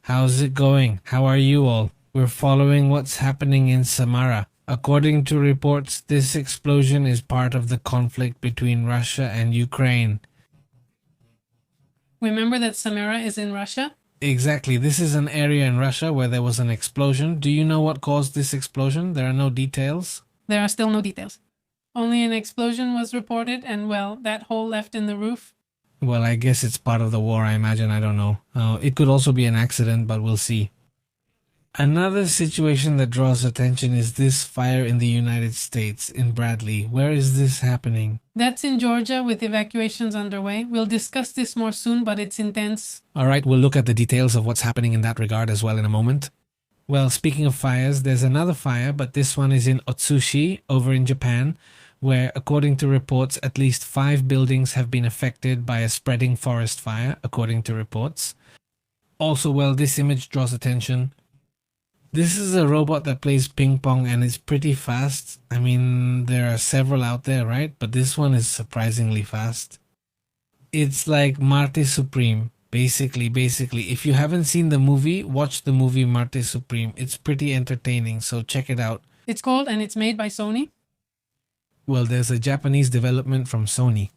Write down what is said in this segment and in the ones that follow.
How's it going? How are you all? We're following what's happening in Samara. According to reports, this explosion is part of the conflict between Russia and Ukraine. Remember that Samara is in Russia? Exactly. This is an area in Russia where there was an explosion. Do you know what caused this explosion? There are no details. There are still no details. Only an explosion was reported and, well, that hole left in the roof. Well, I guess it's part of the war, I imagine. I don't know. It could also be an accident, but we'll see. Another situation that draws attention is this fire in the United States, in Bradley. Where is this happening? That's in Georgia with evacuations underway. We'll discuss this more soon, but it's intense. Alright, we'll look at the details of what's happening in that regard as well in a moment. Well, speaking of fires, there's another fire, but this one is in Otsushi, over in Japan, where, according to reports, at least 5 buildings have been affected by a spreading forest fire, according to reports. Also, well, this image draws attention. This is a robot that plays ping pong and is pretty fast. I mean, there are several out there, right? But this one is surprisingly fast. It's like Marte Supreme. Basically, if you haven't seen the movie, watch the movie Marte Supreme. It's pretty entertaining, so check it out. It's called and it's made by Sony. Well, there's a Japanese development from Sony.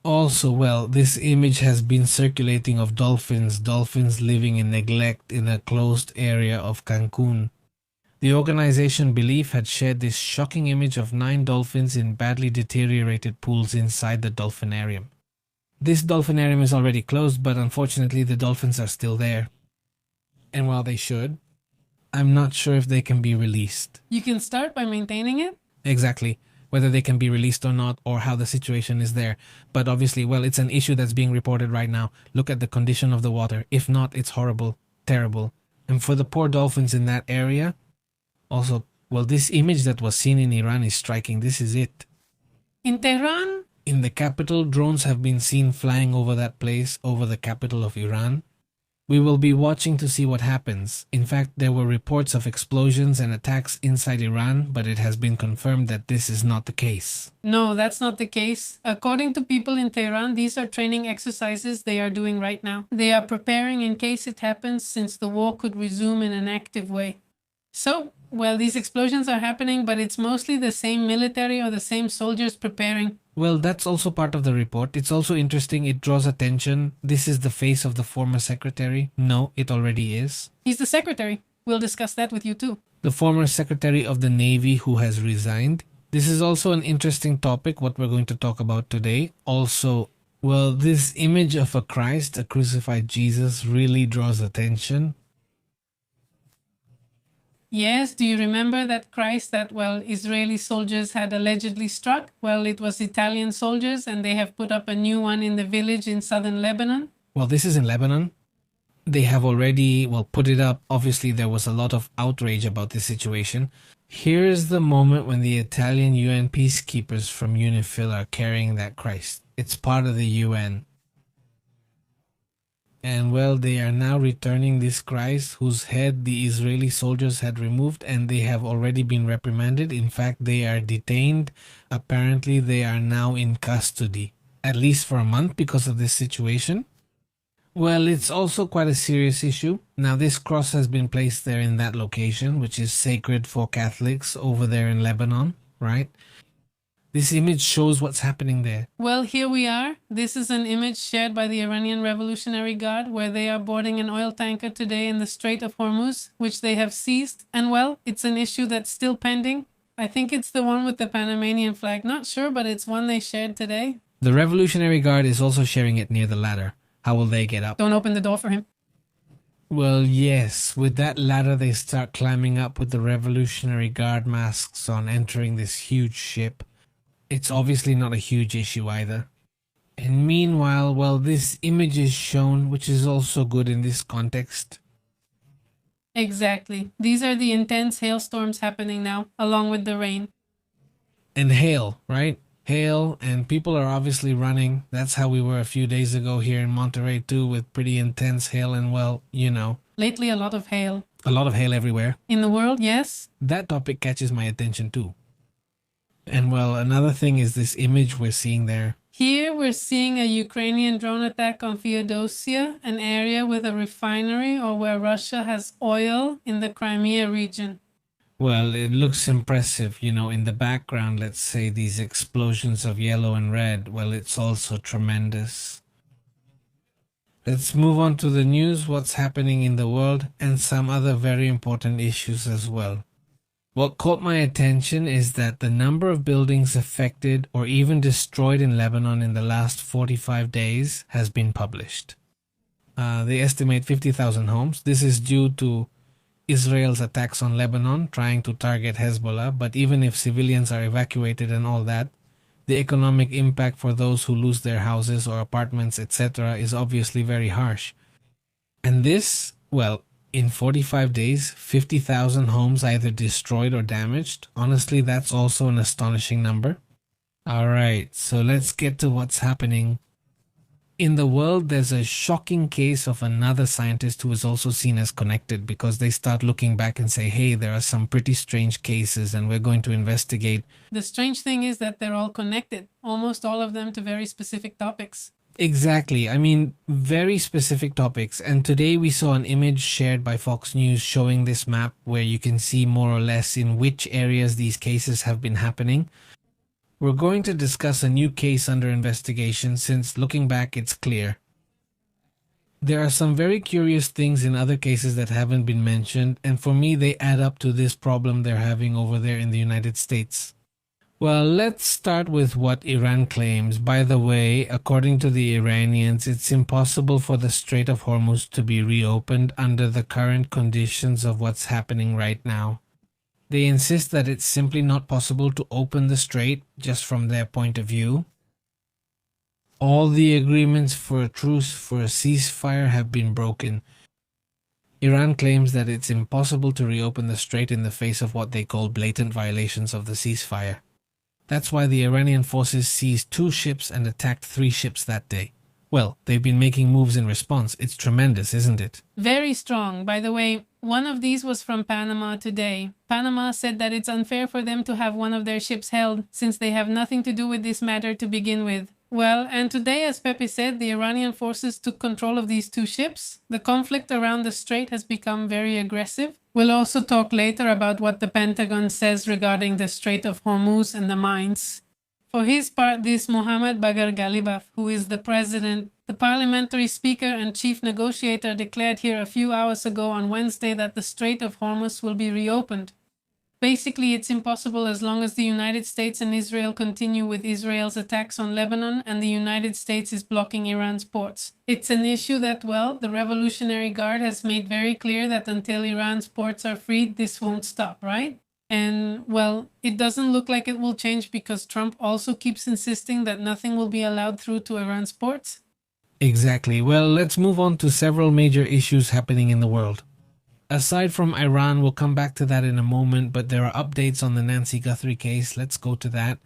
Also, well, this image has been circulating of dolphins living in neglect in a closed area of Cancun. The organization Belief had shared this shocking image of 9 dolphins in badly deteriorated pools inside the dolphinarium. This dolphinarium is already closed, but unfortunately the dolphins are still there. And while they should, I'm not sure if they can be released. You can start by maintaining it? Exactly. Whether they can be released or not, or how the situation is there. But obviously, well, it's an issue that's being reported right now. Look at the condition of the water. If not, it's horrible, terrible. And for the poor dolphins in that area, also, well, this image that was seen in Iran is striking. This is it. In Tehran? In the capital, drones have been seen flying over that place, over the capital of Iran. We will be watching to see what happens. In fact, there were reports of explosions and attacks inside Iran, but it has been confirmed that this is not the case. No, that's not the case. According to people in Tehran, these are training exercises they are doing right now. They are preparing in case it happens, since the war could resume in an active way. So, well, these explosions are happening, but it's mostly the same military or the same soldiers preparing. Well, that's also part of the report. It's also interesting. It draws attention. This is the face of the former secretary. No, it already is. He's the secretary. We'll discuss that with you too. The former secretary of the Navy who has resigned. This is also an interesting topic, what we're going to talk about today. Also, well, this image of a Christ, a crucified Jesus, really draws attention. Yes, do you remember that Christ that, well, Israeli soldiers had allegedly struck? Well, it was Italian soldiers, and they have put up a new one in the village in southern Lebanon. Well, this is in Lebanon. They have already, well, put it up. Obviously, there was a lot of outrage about this situation. Here is the moment when the Italian UN peacekeepers from UNIFIL are carrying that Christ. It's part of the UN. And well, they are now returning this Christ whose head the Israeli soldiers had removed, and they have already been reprimanded. In fact, they are detained. Apparently, they are now in custody, at least for a month because of this situation. Well, it's also quite a serious issue. Now, this cross has been placed there in that location, which is sacred for Catholics over there in Lebanon, right? This image shows what's happening there. Well, here we are. This is an image shared by the Iranian Revolutionary Guard, where they are boarding an oil tanker today in the Strait of Hormuz, which they have seized. And well, it's an issue that's still pending. I think it's the one with the Panamanian flag. Not sure, but it's one they shared today. The Revolutionary Guard is also sharing it near the ladder. How will they get up? Don't open the door for him. Well, yes. With that ladder, they start climbing up with the Revolutionary Guard masks on, entering this huge ship. It's obviously not a huge issue either. And meanwhile, well, this image is shown, which is also good in this context. Exactly. These are the intense hailstorms happening now, along with the rain. And hail, right? Hail, and people are obviously running. That's how we were a few days ago here in Monterey too, with pretty intense hail and, well, you know. Lately, a lot of hail. A lot of hail everywhere. In the world, yes. That topic catches my attention too. And well, another thing is this image we're seeing there. Here we're seeing a Ukrainian drone attack on Feodosia, an area with a refinery or where Russia has oil in the Crimea region. Well, it looks impressive, in the background, let's say these explosions of yellow and red. Well, it's also tremendous. Let's move on to the news, what's happening in the world, and some other very important issues as well. What caught my attention is that the number of buildings affected or even destroyed in Lebanon in the last 45 days has been published. They estimate 50,000 homes. This is due to Israel's attacks on Lebanon, trying to target Hezbollah, but even if civilians are evacuated and all that, the economic impact for those who lose their houses or apartments, etc., is obviously very harsh. And this, well, in 45 days, 50,000 homes either destroyed or damaged. Honestly, that's also an astonishing number. Alright, so let's get to what's happening. In the world, there's a shocking case of another scientist who is also seen as connected because they start looking back and say, hey, there are some pretty strange cases and we're going to investigate. The strange thing is that they're all connected, almost all of them to very specific topics. Exactly. I mean, very specific topics. And today we saw an image shared by Fox News showing this map where you can see more or less in which areas these cases have been happening. We're going to discuss a new case under investigation since looking back it's clear. There are some very curious things in other cases that haven't been mentioned, and for me they add up to this problem they're having over there in the United States. Well, let's start with what Iran claims. By the way, according to the Iranians, it's impossible for the Strait of Hormuz to be reopened under the current conditions of what's happening right now. They insist that it's simply not possible to open the strait, just from their point of view. All the agreements for a truce, for a ceasefire, have been broken. Iran claims that it's impossible to reopen the strait in the face of what they call blatant violations of the ceasefire. That's why the Iranian forces seized 2 ships and attacked 3 ships that day. Well, they've been making moves in response. It's tremendous, isn't it? Very strong. By the way, one of these was from Panama today. Panama said that it's unfair for them to have one of their ships held, since they have nothing to do with this matter to begin with. Well, and today, as Pepe said, the Iranian forces took control of these 2 ships. The conflict around the strait has become very aggressive. We'll also talk later about what the Pentagon says regarding the Strait of Hormuz and the mines. For his part, this Mohammad Bagher Ghalibaf, who is the president, the parliamentary speaker and chief negotiator, declared here a few hours ago on Wednesday that the Strait of Hormuz will be reopened. Basically, it's impossible as long as the United States and Israel continue with Israel's attacks on Lebanon and the United States is blocking Iran's ports. It's an issue that, well, the Revolutionary Guard has made very clear that until Iran's ports are freed, this won't stop, right? And, well, it doesn't look like it will change because Trump also keeps insisting that nothing will be allowed through to Iran's ports. Exactly. Well, let's move on to several major issues happening in the world. Aside from Iran, we'll come back to that in a moment, but there are updates on the Nancy Guthrie case. Let's go to that.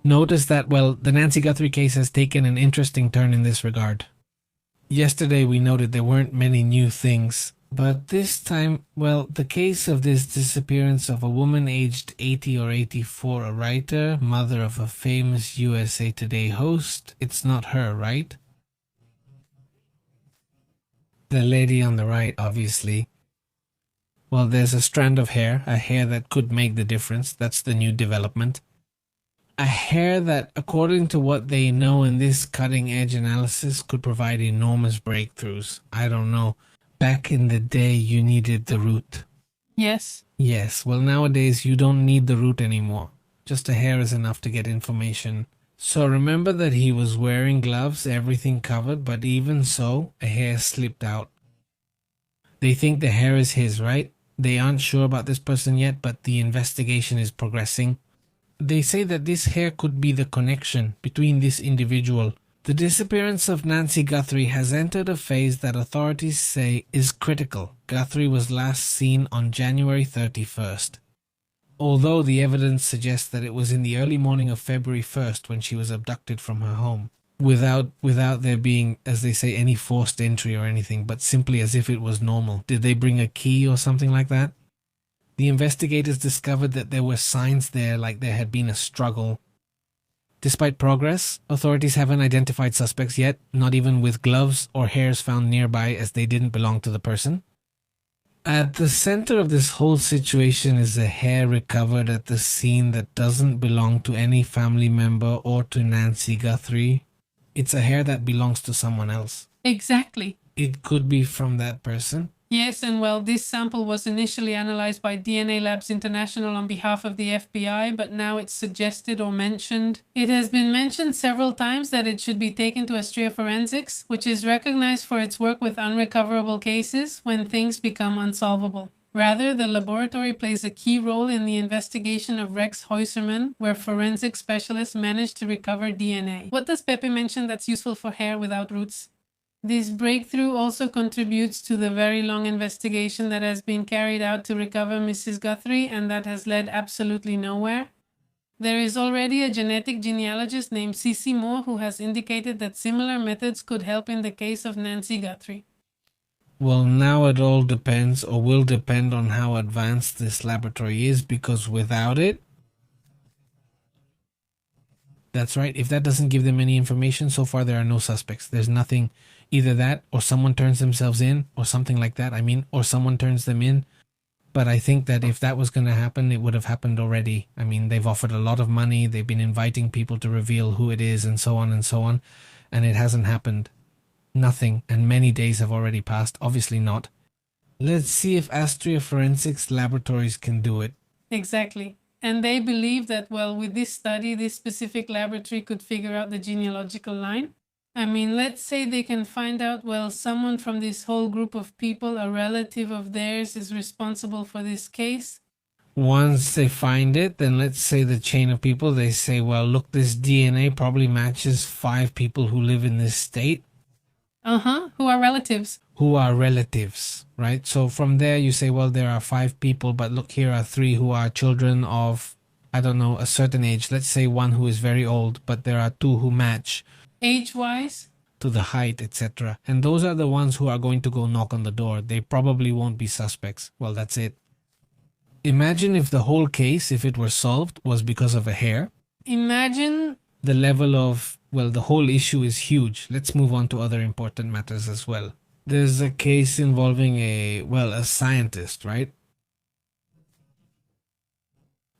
Notice that, well, the Nancy Guthrie case has taken an interesting turn in this regard. Yesterday we noted there weren't many new things, but this time, well, the case of this disappearance of a woman aged 80 or 84, a writer, mother of a famous USA Today host, it's not her, right? The lady on the right, obviously. Well, there's a strand of hair, a hair that could make the difference. That's the new development. A hair that, according to what they know in this cutting-edge analysis, could provide enormous breakthroughs. I don't know. Back in the day, you needed the root. Yes. Yes, well, nowadays, you don't need the root anymore. Just a hair is enough to get information. So remember that he was wearing gloves, everything covered, but even so, a hair slipped out. They think the hair is his, right? They aren't sure about this person yet, but the investigation is progressing. They say that this hair could be the connection between this individual. The disappearance of Nancy Guthrie has entered a phase that authorities say is critical. Guthrie was last seen on January 31st. Although the evidence suggests that it was in the early morning of February 1st when she was abducted from her home, without there being, as they say, any forced entry or anything, but simply as if it was normal. Did they bring a key or something like that? The investigators discovered that there were signs there like there had been a struggle. Despite progress, authorities haven't identified suspects yet, not even with gloves or hairs found nearby as they didn't belong to the person. At the center of this whole situation is a hair recovered at the scene that doesn't belong to any family member or to Nancy Guthrie. It's a hair that belongs to someone else. Exactly. It could be from that person. Yes, and well, this sample was initially analyzed by DNA Labs International on behalf of the FBI, but now it's suggested or mentioned. It has been mentioned several times that it should be taken to Astrea Forensics, which is recognized for its work with unrecoverable cases when things become unsolvable. Rather, the laboratory plays a key role in the investigation of Rex Heuserman, where forensic specialists managed to recover DNA. What does Pepe mention that's useful for hair without roots? This breakthrough also contributes to the very long investigation that has been carried out to recover Mrs. Guthrie and that has led absolutely nowhere. There is already a genetic genealogist named Cece Moore who has indicated that similar methods could help in the case of Nancy Guthrie. Well, now it all depends or will depend on how advanced this laboratory is, because without it, that's right, if that doesn't give them any information, so far there are no suspects. There's nothing, either that or someone turns themselves in or something like that. Or someone turns them in. But I think that if that was going to happen, it would have happened already. They've offered a lot of money. They've been inviting people to reveal who it is and so on and so on. And it hasn't happened. Nothing. And many days have already passed. Obviously not. Let's see if Astrea Forensics Laboratories can do it. Exactly. And they believe that, well, with this study, this specific laboratory could figure out the genealogical line. Let's say they can find out, well, someone from this whole group of people, a relative of theirs, is responsible for this case. Once they find it, then let's say the chain of people, they say, well, look, this DNA probably matches 5 people who live in this state. Who are relatives. Who are relatives, right? So from there you say, well, there are 5 people, but look, here are 3 who are children of, I don't know, a certain age. Let's say 1 who is very old, but there are 2 who match. Age-wise? To the height, etc. And those are the ones who are going to go knock on the door. They probably won't be suspects. Well, that's it. Imagine if the whole case, if it were solved, was because of a hair. Imagine the level of, well, the whole issue is huge. Let's move on to other important matters as well. There's a case involving a scientist, right?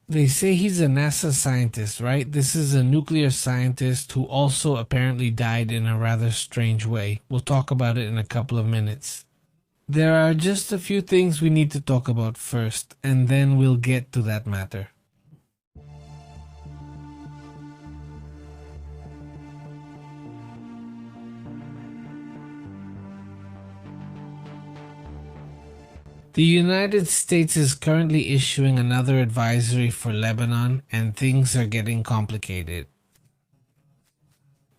They say he's a NASA scientist, right? This is a nuclear scientist who also apparently died in a rather strange way. We'll talk about it in a couple of minutes. There are just a few things we need to talk about first, and then we'll get to that matter. The United States is currently issuing another advisory for Lebanon, and things are getting complicated.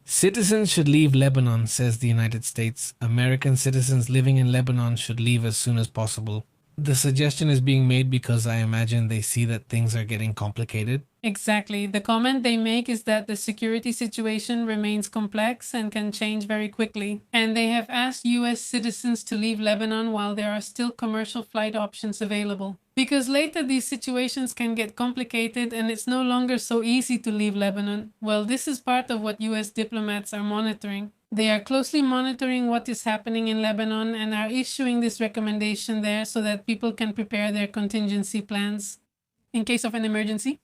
Citizens should leave Lebanon, says the United States. American citizens living in Lebanon should leave as soon as possible. The suggestion is being made because I imagine they see that things are getting complicated. Exactly. The comment they make is that the security situation remains complex and can change very quickly. And they have asked US citizens to leave Lebanon while there are still commercial flight options available. Because later these situations can get complicated and it's no longer so easy to leave Lebanon. Well, this is part of what US diplomats are monitoring. They are closely monitoring what is happening in Lebanon and are issuing this recommendation there so that people can prepare their contingency plans in case of an emergency.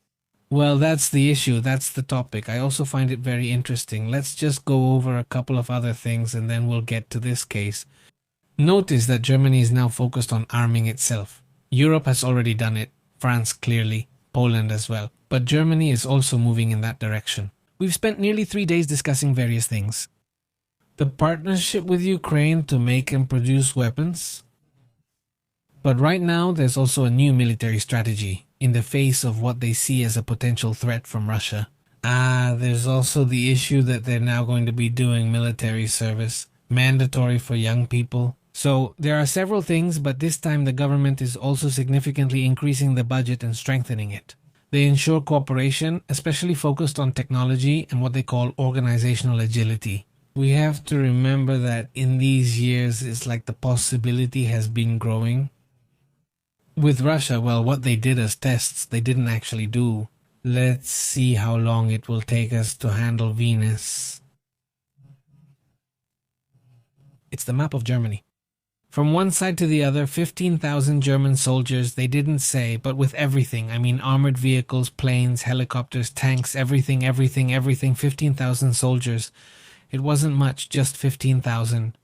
Well, that's the issue. That's the topic. I also find it very interesting. Let's just go over a couple of other things and then we'll get to this case. Notice that Germany is now focused on arming itself. Europe has already done it. France clearly. Poland as well. But Germany is also moving in that direction. We've spent nearly 3 days discussing various things. The partnership with Ukraine to make and produce weapons. But right now, there's also a new military strategy in the face of what they see as a potential threat from Russia. There's also the issue that they're now going to be doing military service, mandatory for young people. So there are several things, but this time the government is also significantly increasing the budget and strengthening it. They ensure cooperation, especially focused on technology and what they call organizational agility. We have to remember that in these years, it's like the possibility has been growing. With Russia, well, what they did as tests, they didn't actually do. Let's see how long it will take us to handle Venus. It's the map of Germany. From one side to the other, 15,000 German soldiers, they didn't say, but with everything. I mean, armored vehicles, planes, helicopters, tanks, everything, 15,000 soldiers. It wasn't much, just 15,000.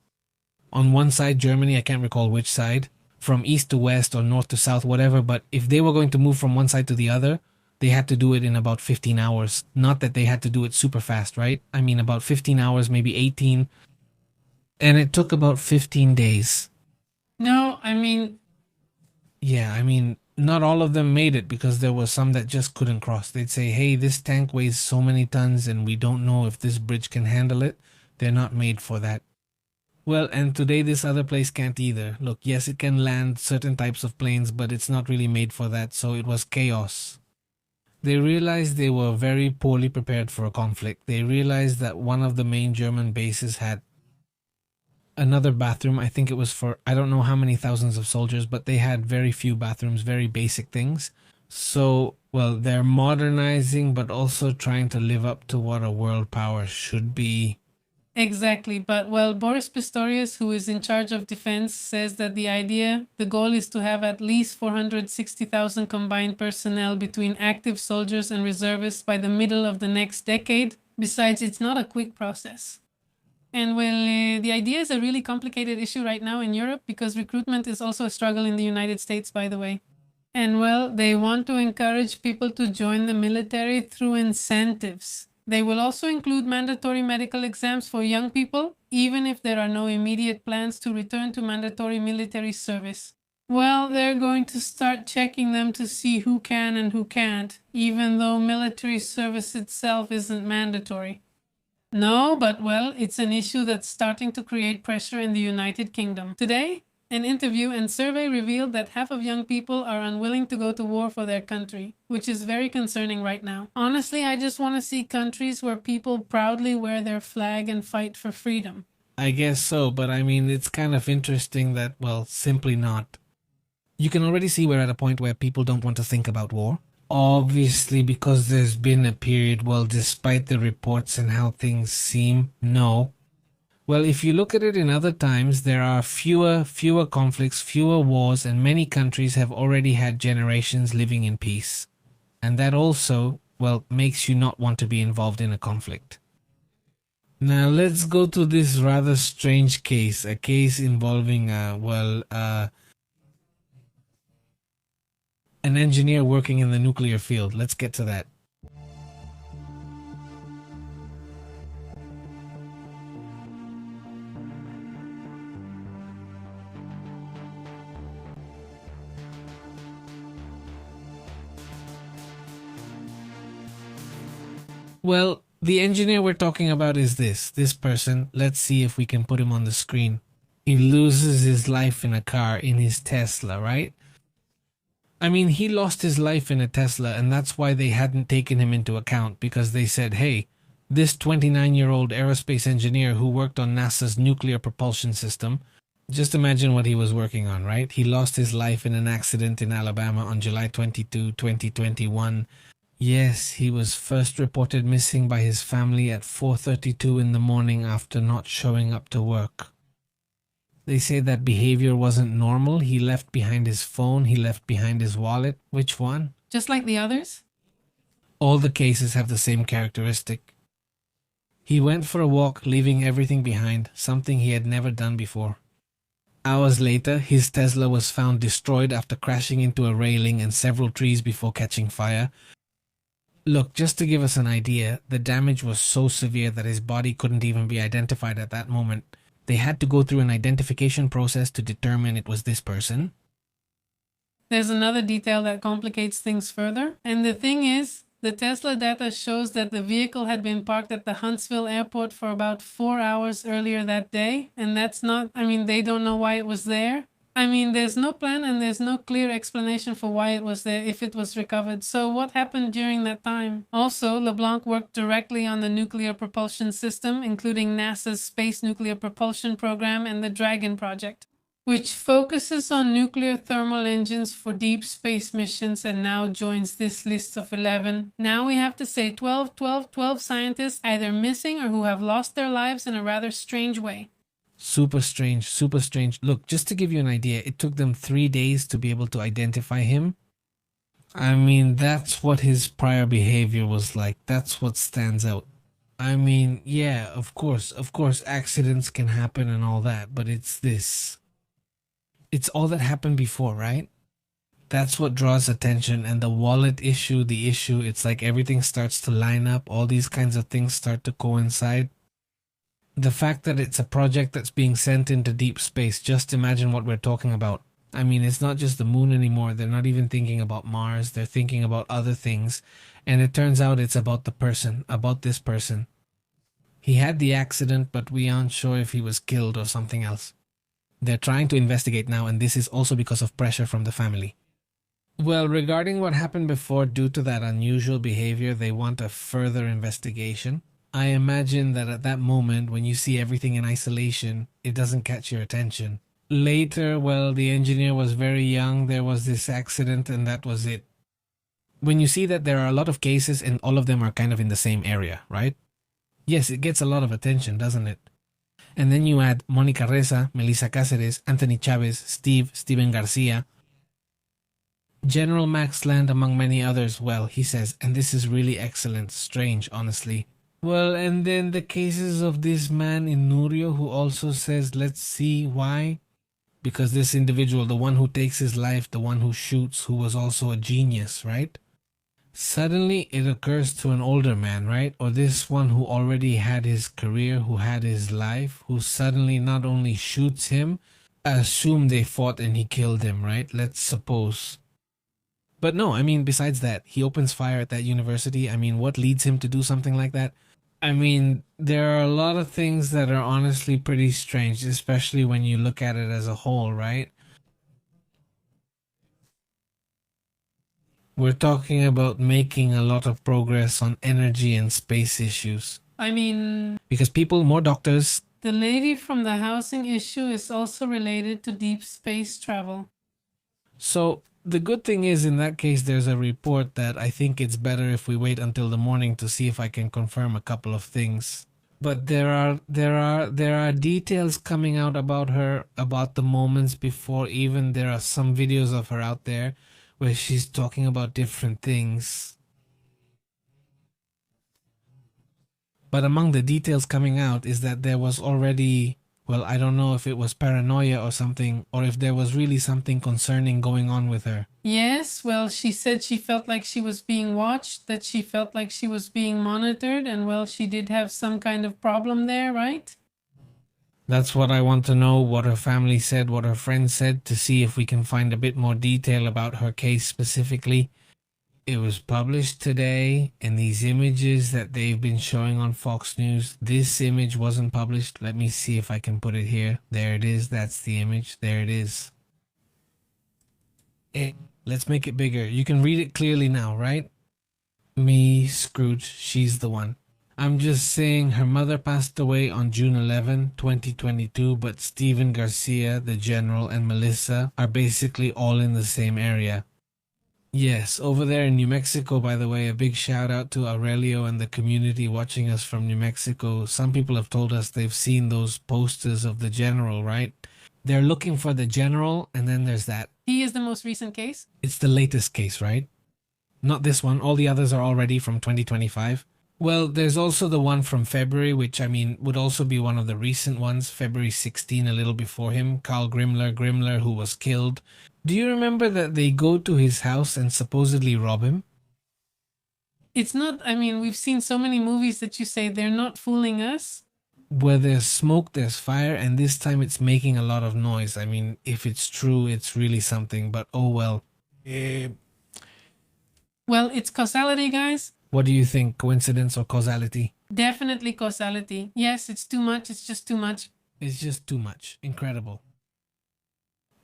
On one side, Germany, I can't recall which side, from east to west or north to south, whatever, but if they were going to move from one side to the other, they had to do it in about 15 hours. Not that they had to do it super fast, right? I mean, about 15 hours, maybe 18. And it took about 15 days. No, I mean... Yeah, I mean, not all of them made it because there were some that just couldn't cross. They'd say, hey, this tank weighs so many tons and we don't know if this bridge can handle it. They're not made for that. Well, and today this other place can't either. Look, yes, it can land certain types of planes, but it's not really made for that, so it was chaos. They realized they were very poorly prepared for a conflict. They realized that one of the main German bases had another bathroom. I think it was for, I don't know how many thousands of soldiers, but they had very few bathrooms, very basic things. So, well, they're modernizing, but also trying to live up to what a world power should be. Exactly, but well, Boris Pistorius, who is in charge of defense, says that the goal is to have at least 460,000 combined personnel between active soldiers and reservists by the middle of the next decade. Besides, it's not a quick process. And well, the idea is a really complicated issue right now in Europe because recruitment is also a struggle in the United States, by the way. And well, they want to encourage people to join the military through incentives. They will also include mandatory medical exams for young people, even if there are no immediate plans to return to mandatory military service. Well, they're going to start checking them to see who can and who can't, even though military service itself isn't mandatory. No, but well, it's an issue that's starting to create pressure in the United Kingdom. Today, an interview and survey revealed that half of young people are unwilling to go to war for their country, which is very concerning right now. Honestly, I just want to see countries where people proudly wear their flag and fight for freedom. I guess so, but I mean, it's kind of interesting that, well, simply not. You can already see we're at a point where people don't want to think about war. Obviously, because there's been a period, well, despite the reports and how things seem, no. Well, if you look at it in other times, there are fewer conflicts, fewer wars, and many countries have already had generations living in peace. And that also, well, makes you not want to be involved in a conflict. Now, let's go to this rather strange case, a case involving, an engineer working in the nuclear field. Let's get to that. Well, the engineer we're talking about is this person. Let's see if we can put him on the screen. He loses his life in a car in his Tesla, right? I mean, he lost his life in a Tesla, and that's why they hadn't taken him into account, because they said, hey, this 29-year-old aerospace engineer who worked on NASA's nuclear propulsion system, just imagine what he was working on, right? He lost his life in an accident in Alabama on July 22, 2021. Yes, he was first reported missing by his family at 4:32 in the morning after not showing up to work. They say that behavior wasn't normal. He left behind his phone. He left behind his wallet. Which one? Just like the others? All the cases have the same characteristic. He went for a walk, leaving everything behind, something he had never done before. Hours later, his Tesla was found destroyed after crashing into a railing and several trees before catching fire. Look, just to give us an idea, the damage was so severe that his body couldn't even be identified at that moment. They had to go through an identification process to determine it was this person. There's another detail that complicates things further. And the thing is, the Tesla data shows that the vehicle had been parked at the Huntsville airport for about 4 hours earlier that day. And that's not, they don't know why it was there. There's no plan and there's no clear explanation for why it was there if it was recovered. So what happened during that time? Also, LeBlanc worked directly on the nuclear propulsion system, including NASA's Space Nuclear Propulsion Program and the Dragon project. which focuses on nuclear thermal engines for deep space missions and now joins this list of 11. Now we have to say 12 scientists either missing or who have lost their lives in a rather strange way. Super strange, super strange. Look, just to give you an idea, it took them 3 days to be able to identify him. I mean, that's what his prior behavior was like. That's what stands out. I mean, yeah, of course, accidents can happen and all that, but it's this. It's all that happened before, right? That's what draws attention. And the wallet issue, it's like everything starts to line up. All these kinds of things start to coincide. The fact that it's a project that's being sent into deep space, just imagine what we're talking about. I mean, it's not just the moon anymore. They're not even thinking about Mars. They're thinking about other things. And it turns out it's about the person, about this person. He had the accident, but we aren't sure if he was killed or something else. They're trying to investigate now, and this is also because of pressure from the family. Well, regarding what happened before, due to that unusual behavior, they want a further investigation. I imagine that at that moment, when you see everything in isolation, it doesn't catch your attention. Later, well, the engineer was very young, there was this accident, and that was it. When you see that there are a lot of cases and all of them are kind of in the same area, right? Yes, it gets a lot of attention, doesn't it? And then you add Mónica Reza, Melissa Cáceres, Anthony Chavez, Steven Garcia, General Max Land, among many others. Well, he says, and this is really excellent, strange, honestly. Well, and then the cases of this man in Nurio who also says, let's see why. Because this individual, the one who takes his life, the one who shoots, who was also a genius, right? Suddenly it occurs to an older man, right? Or this one who already had his career, who had his life, who suddenly not only shoots him, assume they fought and he killed him, right? Let's suppose. But no, I mean, besides that, he opens fire at that university. I mean, what leads him to do something like that? I mean, there are a lot of things that are honestly pretty strange, especially when you look at it as a whole, right? We're talking about making a lot of progress on energy and space issues. I mean, because people, more doctors. The lady from the housing issue is also related to deep space travel. So the good thing is, in that case, there's a report that I think it's better if we wait until the morning to see if I can confirm a couple of things. But there are details coming out about her, about the moments before. Even there are some videos of her out there where she's talking about different things. But among the details coming out is that there was already, well, I don't know if it was paranoia or something, or if there was really something concerning going on with her. Yes, well, she said she felt like she was being watched, that she felt like she was being monitored, and well, she did have some kind of problem there, right? That's what I want to know, what her family said, what her friends said, to see if we can find a bit more detail about her case specifically. It was published today, and these images that they've been showing on Fox News, this image wasn't published. Let me see if I can put it here. There it is. That's the image. There it is. Let's make it bigger. You can read it clearly now, right? Me, Scrooge, she's the one. I'm just saying her mother passed away on June 11, 2022, but Steven Garcia, the general, and Melissa are basically all in the same area. Yes, over there in New Mexico, by the way, a big shout out to Aurelio and the community watching us from New Mexico. Some people have told us they've seen those posters of the general, right? They're looking for the general, and then there's that. He is the most recent case? It's the latest case, right? Not this one. All the others are already from 2025. Well, there's also the one from February, which I mean would also be one of the recent ones, February 16, a little before him, Carl Grimler, who was killed. Do you remember that they go to his house and supposedly rob him? It's not, I mean, we've seen so many movies that you say they're not fooling us. Where there's smoke, there's fire, and this time it's making a lot of noise. I mean, if it's true, it's really something, but oh well. Well, it's causality, guys. What do you think? Coincidence or causality? Definitely causality. Yes, it's too much. It's just too much. It's just too much. Incredible.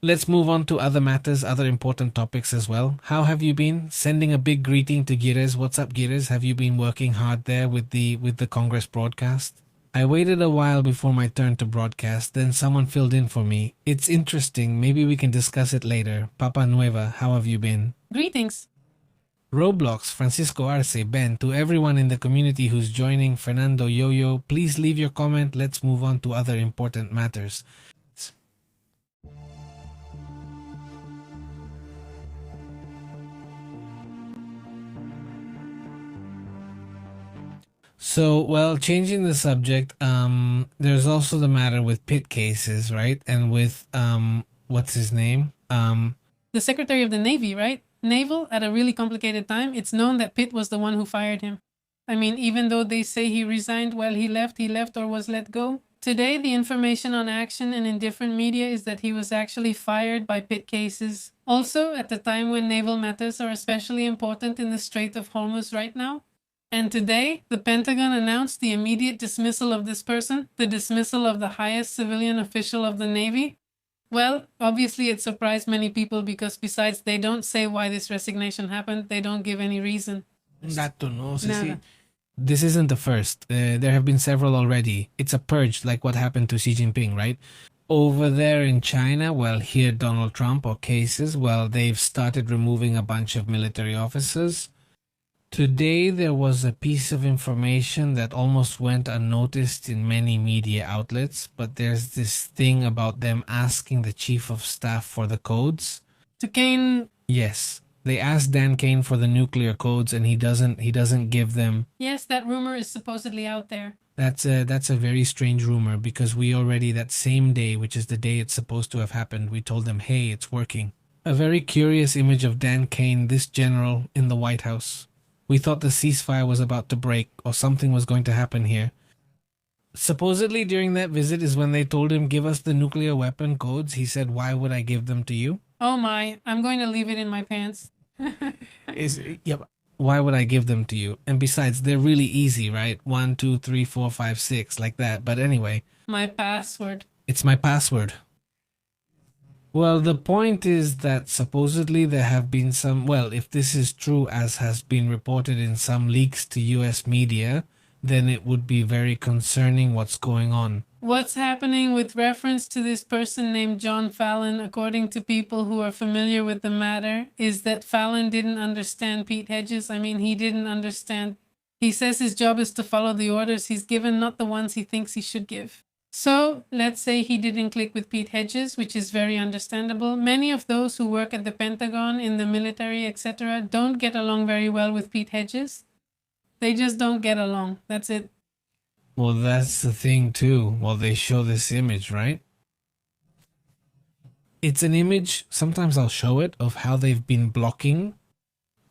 Let's move on to other matters, other important topics as well. How have you been? Sending a big greeting to Gires. What's up, Gires? Have you been working hard there with the Congress broadcast? I waited a while before my turn to broadcast, then someone filled in for me. It's interesting, maybe we can discuss it later. Papa Nueva, how have you been? Greetings. Roblox, Francisco Arce, Ben, to everyone in the community who's joining, Fernando Yo-Yo, please leave your comment. Let's move on to other important matters. So, well, changing the subject, there's also the matter with pit cases, right? And with, what's his name? The Secretary of the Navy, right? Naval, at a really complicated time, it's known that Pitt was the one who fired him. I mean, even though they say he resigned while he left or was let go. Today, the information on Action and in different media is that he was actually fired by Pitt cases. Also, at the time when naval matters are especially important in the Strait of Hormuz right now. And today, the Pentagon announced the immediate dismissal of this person, the dismissal of the highest civilian official of the Navy. Well, obviously it surprised many people because besides they don't say why this resignation happened, they don't give any reason. Dato, no, Nada. This isn't the first. There have been several already. It's a purge like what happened to Xi Jinping, right? Over there in China, well, here Donald Trump or cases, well, they've started removing a bunch of military officers. Today, there was a piece of information that almost went unnoticed in many media outlets, but there's this thing about them asking the chief of staff for the codes. To Kane. Yes, they asked Dan Kane for the nuclear codes, and he doesn't give them. Yes, that rumor is supposedly out there. That's a very strange rumor because we already that same day, which is the day it's supposed to have happened, we told them, hey, it's working. A very curious image of Dan Kane, this general, in the White House. We thought the ceasefire was about to break or something was going to happen here. Supposedly during that visit is when they told him, give us the nuclear weapon codes. He said, why would I give them to you? Oh my, I'm going to leave it in my pants. Why would I give them to you? And besides, they're really easy, right? 1, 2, 3, 4, 5, 6, like that. But anyway. My password. It's my password. Well, the point is that supposedly there have been some, well, if this is true as has been reported in some leaks to US media, then it would be very concerning what's going on. What's happening with reference to this person named John Fallon, according to people who are familiar with the matter, is that Fallon didn't understand Pete Hedges. I mean, he didn't understand. He says his job is to follow the orders he's given, not the ones he thinks he should give. So, let's say he didn't click with Pete Hedges, which is very understandable. Many of those who work at the Pentagon, in the military, etc., don't get along very well with Pete Hedges. They just don't get along. That's it. Well, that's the thing too. Well, they show this image, right? It's an image, sometimes I'll show it, of how they've been blocking.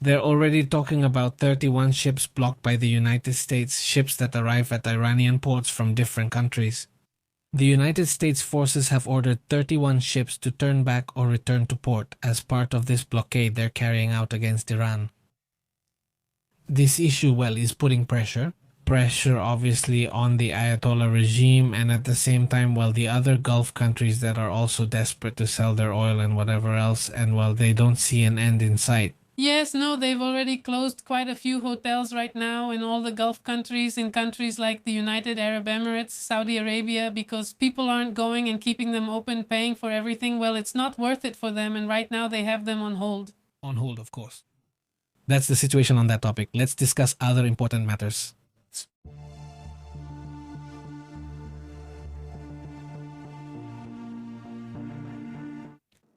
They're already talking about 31 ships blocked by the United States, ships that arrive at Iranian ports from different countries. The United States forces have ordered 31 ships to turn back or return to port as part of this blockade they're carrying out against Iran. This issue, well, is putting pressure. Pressure, obviously, on the Ayatollah regime, and at the same time, well, the other Gulf countries that are also desperate to sell their oil and whatever else, and well, they don't see an end in sight. Yes, no, they've already closed quite a few hotels right now in all the Gulf countries, in countries like the United Arab Emirates, Saudi Arabia, because people aren't going and keeping them open, paying for everything. Well, it's not worth it for them, and right now they have them on hold. On hold, of course. That's the situation on that topic. Let's discuss other important matters.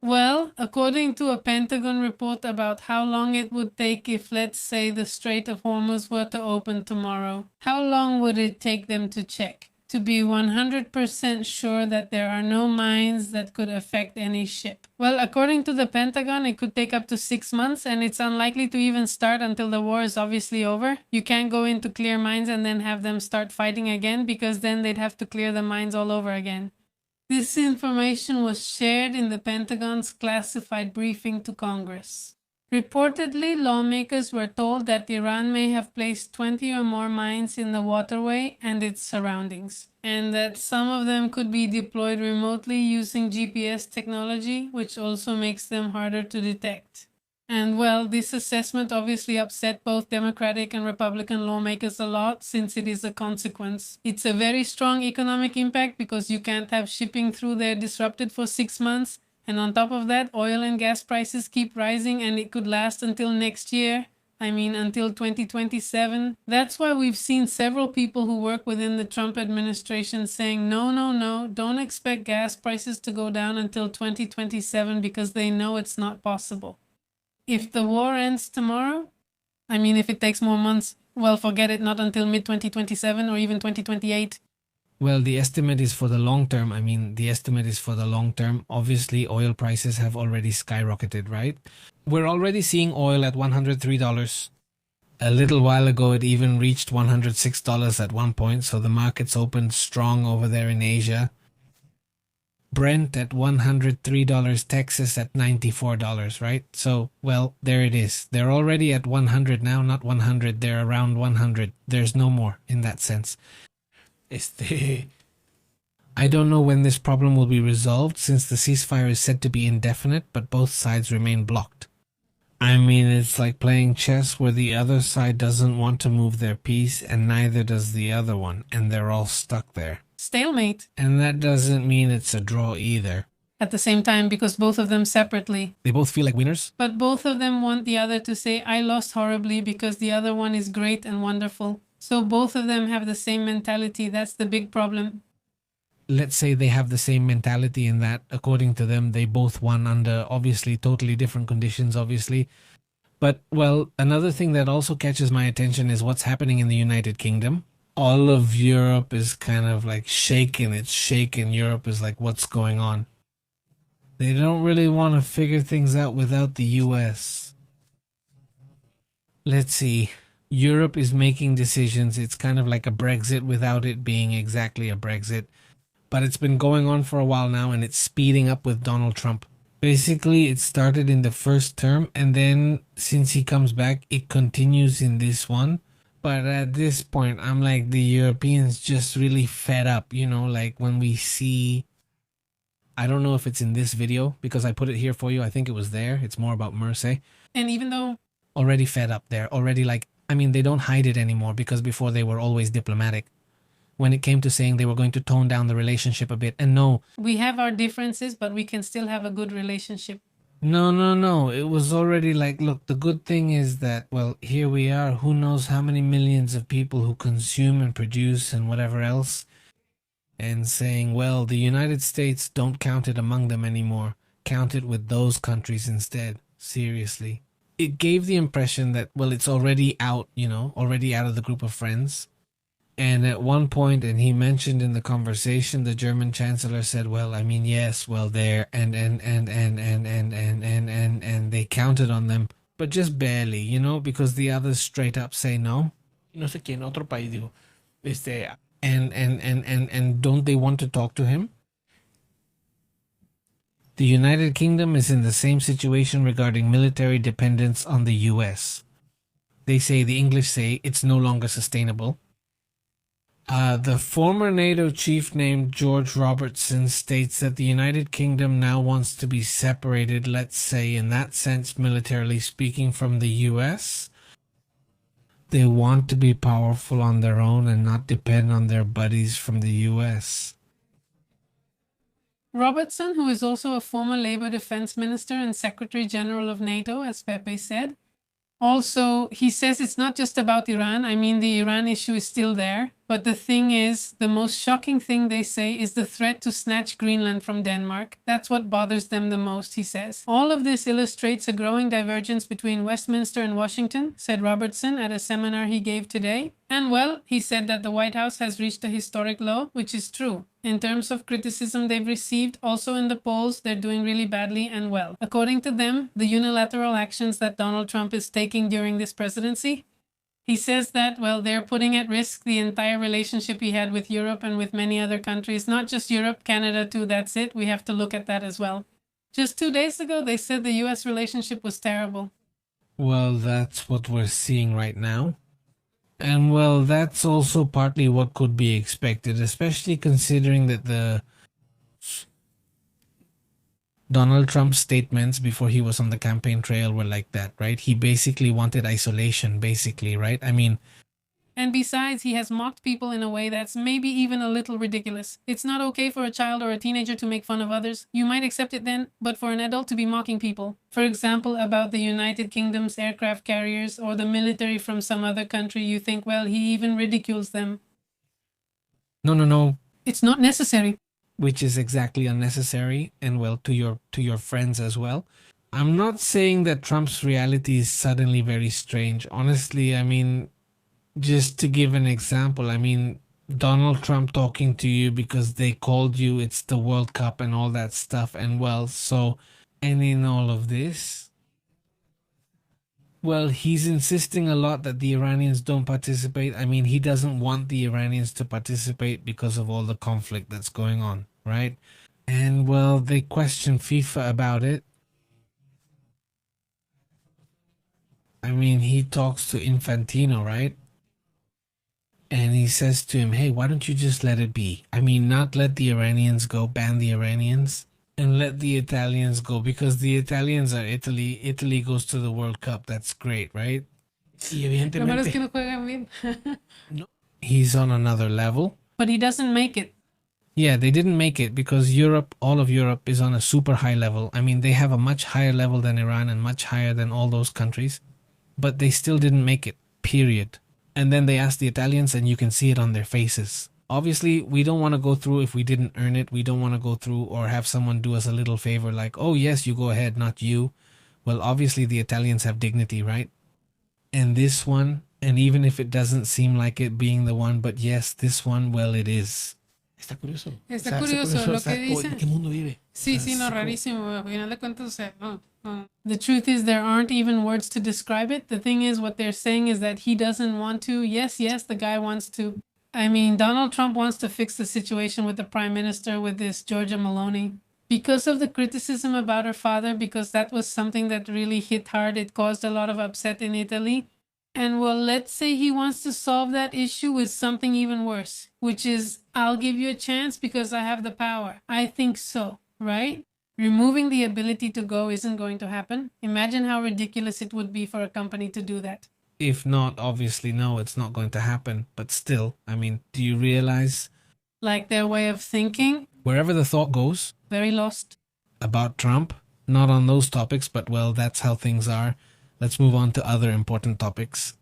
Well, according to a Pentagon report about how long it would take if, let's say, the Strait of Hormuz were to open tomorrow, how long would it take them to check? To be 100% sure that there are no mines that could affect any ship. Well, according to the Pentagon, it could take up to 6 months, and it's unlikely to even start until the war is obviously over. You can't go in to clear mines and then have them start fighting again, because then they'd have to clear the mines all over again. This information was shared in the Pentagon's classified briefing to Congress. Reportedly, lawmakers were told that Iran may have placed 20 or more mines in the waterway and its surroundings, and that some of them could be deployed remotely using GPS technology, which also makes them harder to detect. And well, this assessment obviously upset both Democratic and Republican lawmakers a lot since it is a consequence. It's a very strong economic impact because you can't have shipping through there disrupted for 6 months. And on top of that, oil and gas prices keep rising and it could last until next year. I mean, until 2027. That's why we've seen several people who work within the Trump administration saying, no, no, no, don't expect gas prices to go down until 2027 because they know it's not possible. If the war ends tomorrow, I mean, if it takes more months, well, forget it, not until mid-2027 or even 2028. Well, the estimate is for the long term. I mean, the estimate is for the long term. Obviously, oil prices have already skyrocketed, right? We're already seeing oil at $103. A little while ago, it even reached $106 at one point, so the markets opened strong over there in Asia. Brent at $103, Texas at $94, right? So, well, there it is. They're already at 100 now, not 100. They're around 100. There's no more in that sense. I don't know when this problem will be resolved since the ceasefire is said to be indefinite, but both sides remain blocked. I mean, it's like playing chess where the other side doesn't want to move their piece and neither does the other one, and they're all stuck there. Stalemate. And that doesn't mean it's a draw either. At the same time, because both of them separately. They both feel like winners. But both of them want the other to say, I lost horribly because the other one is great and wonderful. So both of them have the same mentality. That's the big problem. Let's say they have the same mentality in that, according to them, they both won under obviously totally different conditions, obviously. But, well, another thing that also catches my attention is what's happening in the United Kingdom. All of Europe is kind of like shaken. It's shaken. Europe is like, what's going on? They don't really want to figure things out without the US. Let's see. Europe is making decisions. It's kind of like a Brexit without it being exactly a Brexit. But it's been going on for a while now and it's speeding up with Donald Trump. Basically, it started in the first term and then since he comes back, it continues in this one. But at this point, I'm like, the Europeans just really fed up, you know, like when we see, I don't know if it's in this video because I put it here for you. I think it was there. It's more about Mercy. And even though already fed up there, already like, I mean, they don't hide it anymore because before they were always diplomatic. When it came to saying they were going to tone down the relationship a bit, and no. We have our differences, but we can still have a good relationship. No. It was already like, look, the good thing is that, well, here we are. Who knows how many millions of people who consume and produce and whatever else. And saying, well, the United States, don't count it among them anymore. Count it with those countries instead. Seriously. It gave the impression that, well, it's already out, you know, already out of the group of friends. And at one point, and he mentioned in the conversation, the German chancellor said, well, I mean, yes, well, there, and they counted on them, but just barely, you know, because the others straight up say no. No sé quién, otro país, digo. And don't they want to talk to him? The United Kingdom is in the same situation regarding military dependence on the US. They say, the English say, it's no longer sustainable. The former NATO chief named George Robertson states that the United Kingdom now wants to be separated, let's say, in that sense, militarily speaking, from the US. They want to be powerful on their own and not depend on their buddies from the US. Robertson, who is also a former Labour Defense Minister and Secretary General of NATO, as Pepe said. Also, he says it's not just about Iran. I mean, the Iran issue is still there. But the thing is, the most shocking thing they say is the threat to snatch Greenland from Denmark. That's what bothers them the most, he says. All of this illustrates a growing divergence between Westminster and Washington, said Robertson at a seminar he gave today. And well, he said that the White House has reached a historic low, which is true. In terms of criticism they've received, also in the polls, they're doing really badly and well. According to them, the unilateral actions that Donald Trump is taking during this presidency, he says that, well, they're putting at risk the entire relationship he had with Europe and with many other countries. Not just Europe, Canada too, that's it. We have to look at that as well. Just 2 days ago, they said the US relationship was terrible. Well, that's what we're seeing right now. And well, that's also partly what could be expected, especially considering that Donald Trump's statements before he was on the campaign trail were like that, right? He basically wanted isolation, basically, right? I mean, And besides, he has mocked people in a way that's maybe even a little ridiculous. It's not okay for a child or a teenager to make fun of others. You might accept it then, but for an adult to be mocking people, for example, about the United Kingdom's aircraft carriers or the military from some other country, you think, well, he even ridicules them. no. It's not necessary. Which is exactly unnecessary, and well, to your friends as well. I'm not saying that Trump's reality is suddenly very strange. Honestly, I mean, just to give an example, I mean, Donald Trump talking to you because they called you, it's the World Cup and all that stuff, and well, so, and in all of this, well, he's insisting a lot that the Iranians don't participate. I mean, he doesn't want the Iranians to participate because of all the conflict that's going on, right? And well, they question FIFA about it. I mean, he talks to Infantino, right? And he says to him, hey, why don't you just let it be? I mean, not let the Iranians go, ban the Iranians, and let the Italians go, because the Italians are Italy. Italy goes to the World Cup. That's great, right? Y Lo malo es que evidentemente, no juegan bien. no, he's on another level. But he doesn't make it. Yeah, they didn't make it because Europe, all of Europe is on a super high level. I mean, they have a much higher level than Iran and much higher than all those countries, but they still didn't make it, period. And then they asked the Italians, and you can see it on their faces. Obviously, we don't want to go through if we didn't earn it. We don't want to go through or have someone do us a little favor like, oh, yes, you go ahead, not you. Well, obviously, the Italians have dignity, right? And this one, and even if it doesn't seem like it being the one, but yes, this one, well, it is. Está curioso. Está curioso lo que dice. ¿En qué mundo vive? Sí, sí, no, rarísimo. Al final de cuentas, o sea, no. The truth is, there aren't even words to describe it. The thing is, what they're saying is that he doesn't want to. Yes, the guy wants to. I mean, Donald Trump wants to fix the situation with the prime minister, with this Georgia Maloney. Because of the criticism about her father, because that was something that really hit hard, it caused a lot of upset in Italy. And well, let's say he wants to solve that issue with something even worse, which is, I'll give you a chance because I have the power. I think so, right? Removing the ability to go isn't going to happen. Imagine how ridiculous it would be for a company to do that. If not, obviously, no, it's not going to happen. But still, I mean, do you realize? Like their way of thinking? Wherever the thought goes. Very lost. About Trump, not on those topics, but well, that's how things are. Let's move on to other important topics.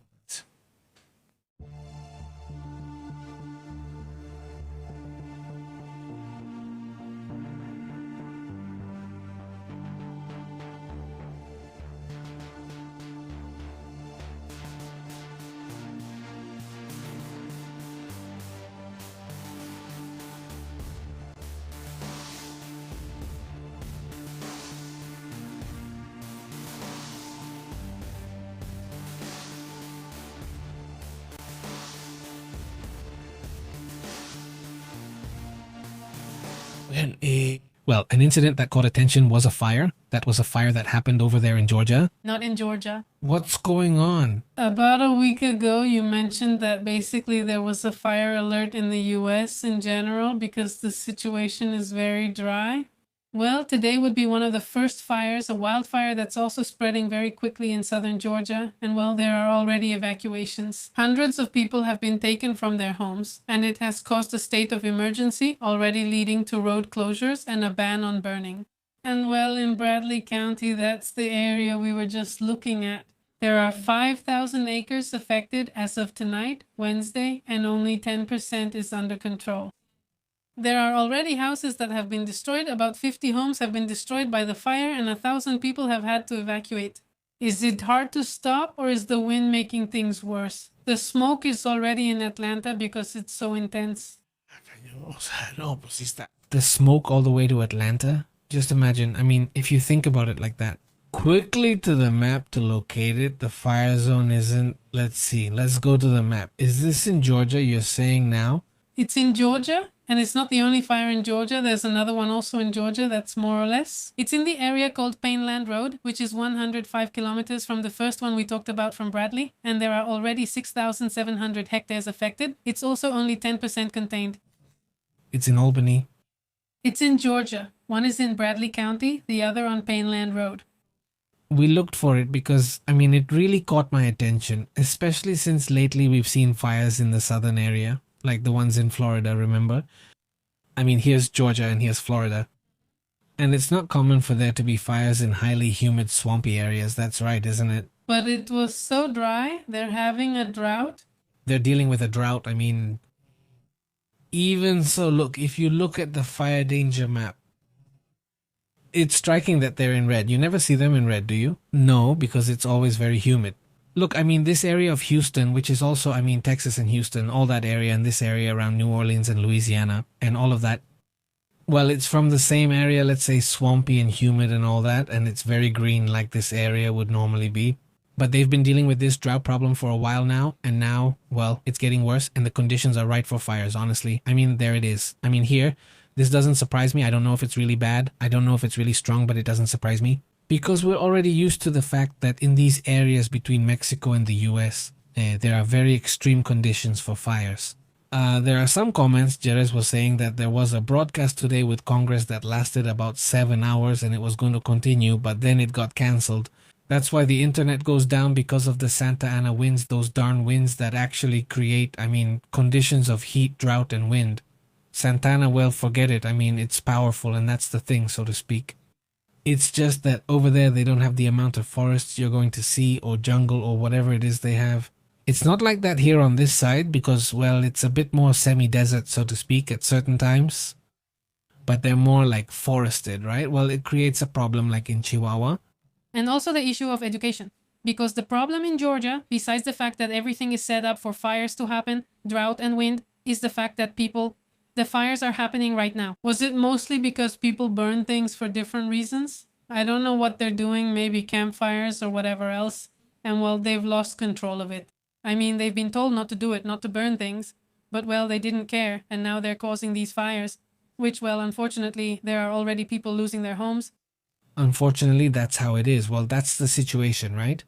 Well, an incident that caught attention was a fire. That was a fire that happened over there in Georgia. Not in Georgia. What's going on? About a week ago, you mentioned that basically there was a fire alert in the US in general because the situation is very dry. Well, today would be one of the first fires, a wildfire that's also spreading very quickly in southern Georgia. And well, there are already evacuations. Hundreds of people have been taken from their homes, and it has caused a state of emergency, already leading to road closures and a ban on burning. And well, in Bradley County, that's the area we were just looking at. There are 5,000 acres affected as of tonight, Wednesday, and only 10% is under control. There are already houses that have been destroyed. About 50 homes have been destroyed by the fire, and 1,000 people have had to evacuate. Is it hard to stop, or is the wind making things worse? The smoke is already in Atlanta because it's so intense. The smoke all the way to Atlanta? Just imagine, I mean, if you think about it like that. Quickly to the map to locate it. The fire zone isn't. Let's see. Let's go to the map. Is this in Georgia you're saying now? It's in Georgia, and it's not the only fire in Georgia. There's another one also in Georgia that's more or less. It's in the area called Painland Road, which is 105 kilometers from the first one we talked about from Bradley, and there are already 6,700 hectares affected. It's also only 10% contained. It's in Albany. It's in Georgia. One is in Bradley County, the other on Painland Road. We looked for it because, it really caught my attention, especially since lately we've seen fires in the southern area, like the ones in Florida, remember? Here's Georgia and here's Florida. And it's not common for there to be fires in highly humid, swampy areas. That's right, isn't it? But it was so dry, they're having a drought. They're dealing with a drought. Even so, look, if you look at the fire danger map, it's striking that they're in red. You never see them in red, do you? No, because it's always very humid. Look, this area of Houston, which is also, Texas and Houston, all that area and this area around New Orleans and Louisiana and all of that. Well, it's from the same area, let's say swampy and humid and all that, and it's very green like this area would normally be. But they've been dealing with this drought problem for a while now, and now, well, it's getting worse and the conditions are right for fires, honestly. There it is. Here, this doesn't surprise me. I don't know if it's really bad. I don't know if it's really strong, but it doesn't surprise me. Because we're already used to the fact that in these areas between Mexico and the US, there are very extreme conditions for fires. There are some comments. Jerez was saying that there was a broadcast today with Congress that lasted about 7 hours and it was going to continue, but then it got cancelled. That's why the internet goes down, because of the Santa Ana winds, those darn winds that actually create, conditions of heat, drought, and wind. Santa Ana, well, forget it. It's powerful, and that's the thing, so to speak. It's just that over there they don't have the amount of forests you're going to see, or jungle, or whatever it is they have. It's not like that here on this side because, well, it's a bit more semi-desert, so to speak, at certain times. But they're more like forested, right? Well, it creates a problem like in Chihuahua. And also the issue of education. Because the problem in Georgia, besides the fact that everything is set up for fires to happen, drought and wind, is the fact that the fires are happening right now. Was it mostly because people burn things for different reasons? I don't know what they're doing, maybe campfires or whatever else. And well, they've lost control of it. They've been told not to do it, not to burn things. But well, they didn't care. And now they're causing these fires. Which, well, unfortunately, there are already people losing their homes. Unfortunately, that's how it is. Well, that's the situation, right?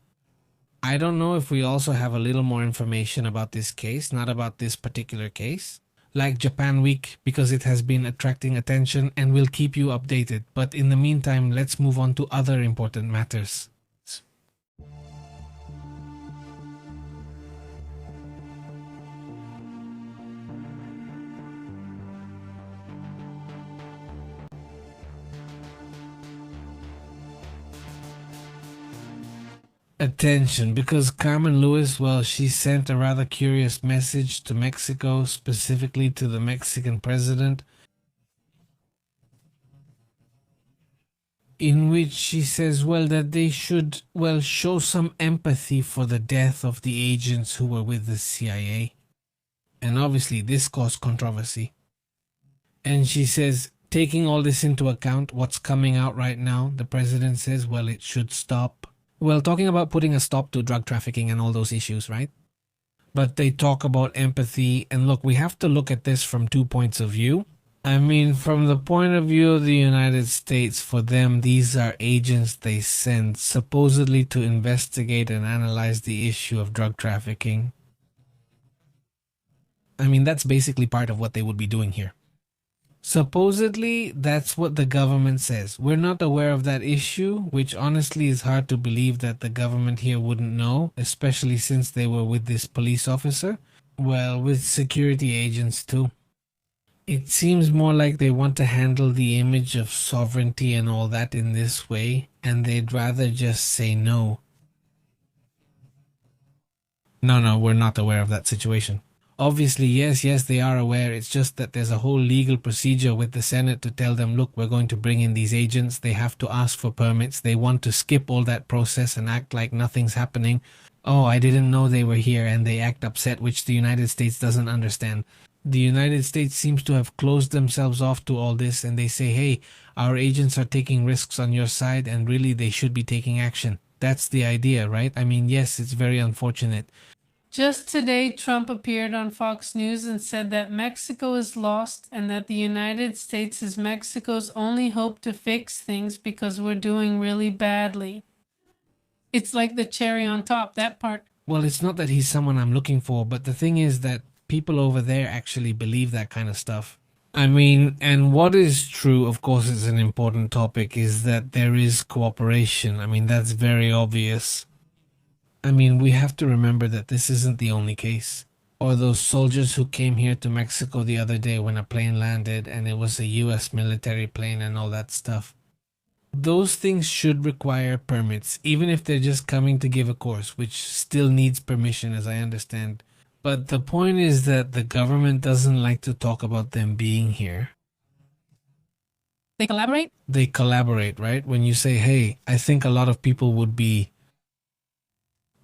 I don't know if we also have a little more information about this case, not about this particular case. Like Japan Week, because it has been attracting attention and we'll keep you updated. But in the meantime, let's move on to other important matters. Attention, because Carmen Lewis, well, she sent a rather curious message to Mexico, specifically to the Mexican president, in which she says, well, that they should, well, show some empathy for the death of the agents who were with the CIA. And obviously this caused controversy. And she says, taking all this into account, what's coming out right now, the president says, well, it should stop. Well, talking about putting a stop to drug trafficking and all those issues, right? But they talk about empathy. And look, we have to look at this from 2 points of view. From the point of view of the United States, for them, these are agents they send supposedly to investigate and analyze the issue of drug trafficking. That's basically part of what they would be doing here. Supposedly, that's what the government says. We're not aware of that issue, which honestly is hard to believe that the government here wouldn't know, especially since they were with this police officer. Well, with security agents too. It seems more like they want to handle the image of sovereignty and all that in this way, and they'd rather just say no. No, we're not aware of that situation. Obviously, yes, they are aware. It's just that there's a whole legal procedure with the Senate to tell them, look, we're going to bring in these agents. They have to ask for permits. They want to skip all that process and act like nothing's happening. Oh, I didn't know they were here, and they act upset, which the United States doesn't understand. The United States seems to have closed themselves off to all this, and they say, hey, our agents are taking risks on your side, and really they should be taking action. That's the idea, right? Yes, it's very unfortunate. Just today, Trump appeared on Fox News and said that Mexico is lost and that the United States is Mexico's only hope to fix things because we're doing really badly. It's like the cherry on top, that part. Well, it's not that he's someone I'm looking for, but the thing is that people over there actually believe that kind of stuff. I mean, and what is true, of course, is an important topic, is that there is cooperation. I mean, that's very obvious. I mean, we have to remember that this isn't the only case. Or those soldiers who came here to Mexico the other day when a plane landed and it was a US military plane and all that stuff. Those things should require permits, even if they're just coming to give a course, which still needs permission, as I understand. But the point is that the government doesn't like to talk about them being here. They collaborate? They collaborate, right? When you say, hey, I think a lot of people would be.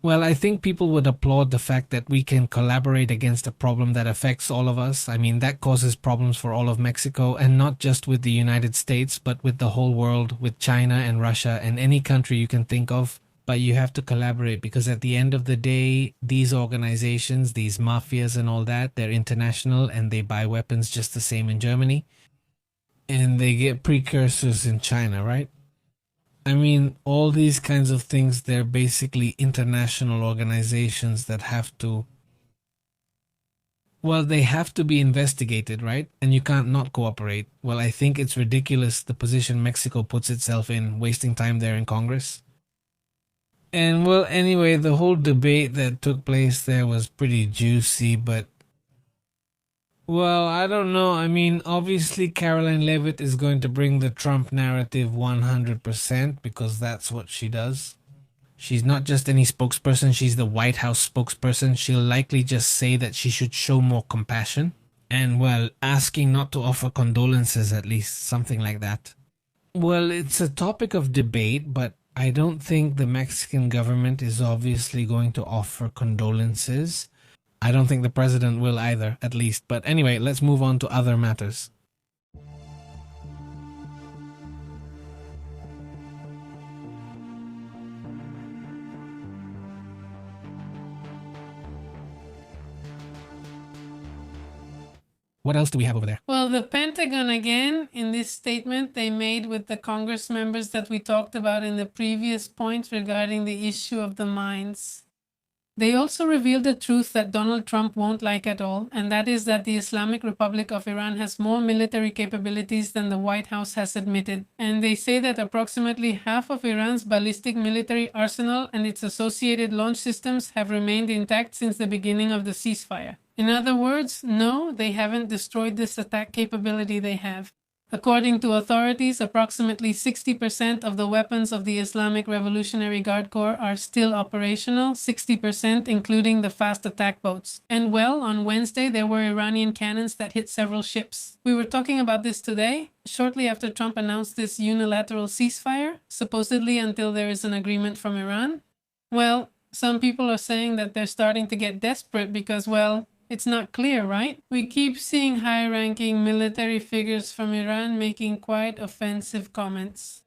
Well, I think people would applaud the fact that we can collaborate against a problem that affects all of us. I mean, that causes problems for all of Mexico, and not just with the United States, but with the whole world, with China and Russia and any country you can think of. But you have to collaborate because at the end of the day, these organizations, these mafias and all that, they're international and they buy weapons just the same in Germany. And they get precursors in China, right? I mean, all these kinds of things, they're basically international organizations that have to, well, they have to be investigated, right? And you can't not cooperate. Well, I think it's ridiculous the position Mexico puts itself in, wasting time there in Congress. And well, anyway, the whole debate that took place there was pretty juicy, but well, I don't know. I mean, obviously, Caroline Leavitt is going to bring the Trump narrative 100% because that's what she does. She's not just any spokesperson, she's the White House spokesperson. She'll likely just say that she should show more compassion and, well, asking not to offer condolences, at least, something like that. Well, it's a topic of debate, but I don't think the Mexican government is obviously going to offer condolences. I don't think the president will either, at least. But anyway, let's move on to other matters. What else do we have over there? Well, the Pentagon, again, in this statement they made with the Congress members that we talked about in the previous point regarding the issue of the mines. They also revealed a truth that Donald Trump won't like at all, and that is that the Islamic Republic of Iran has more military capabilities than the White House has admitted. And they say that approximately half of Iran's ballistic military arsenal and its associated launch systems have remained intact since the beginning of the ceasefire. In other words, no, they haven't destroyed this attack capability they have. According to authorities, approximately 60% of the weapons of the Islamic Revolutionary Guard Corps are still operational, 60% including the fast attack boats. And well, on Wednesday, there were Iranian cannons that hit several ships. We were talking about this today, shortly after Trump announced this unilateral ceasefire, supposedly until there is an agreement from Iran. Well, some people are saying that they're starting to get desperate because, well, it's not clear, right? We keep seeing high-ranking military figures from Iran making quite offensive comments.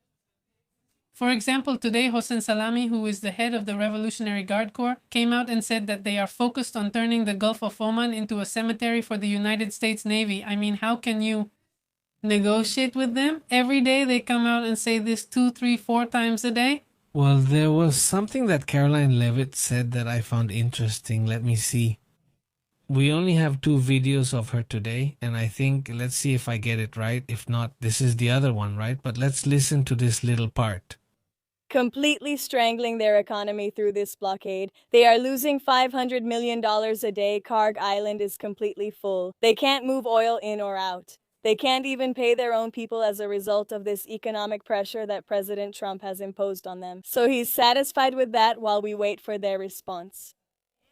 For example, today Hossein Salami, who is the head of the Revolutionary Guard Corps, came out and said that they are focused on turning the Gulf of Oman into a cemetery for the United States Navy. I mean, how can you negotiate with them? Every day they come out and say this 2, 3, 4 times a day. Well, there was something that Caroline Leavitt said that I found interesting. Let me see. We only have 2 videos of her today, and I think, let's see if I get it right. If not, this is the other one, right? But let's listen to this little part. Completely strangling their economy through this blockade. They are losing $500 million a day. Karg Island is completely full. They can't move oil in or out. They can't even pay their own people as a result of this economic pressure that President Trump has imposed on them. So he's satisfied with that while we wait for their response.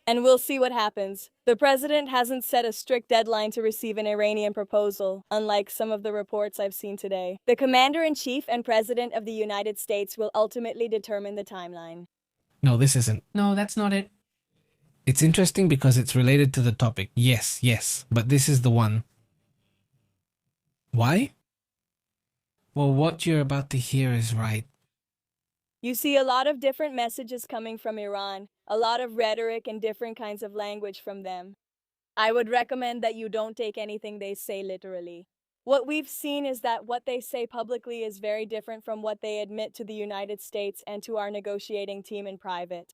And we'll see what happens. The president hasn't set a strict deadline to receive an Iranian proposal, unlike some of the reports I've seen today. The commander-in-chief and president of the United States will ultimately determine the timeline. No, this isn't. No, that's not it. It's interesting because it's related to the topic. Yes, but this is the one. Why? Well, what you're about to hear is right. You see a lot of different messages coming from Iran, a lot of rhetoric and different kinds of language from them. I would recommend that you don't take anything they say literally. What we've seen is that what they say publicly is very different from what they admit to the United States and to our negotiating team in private.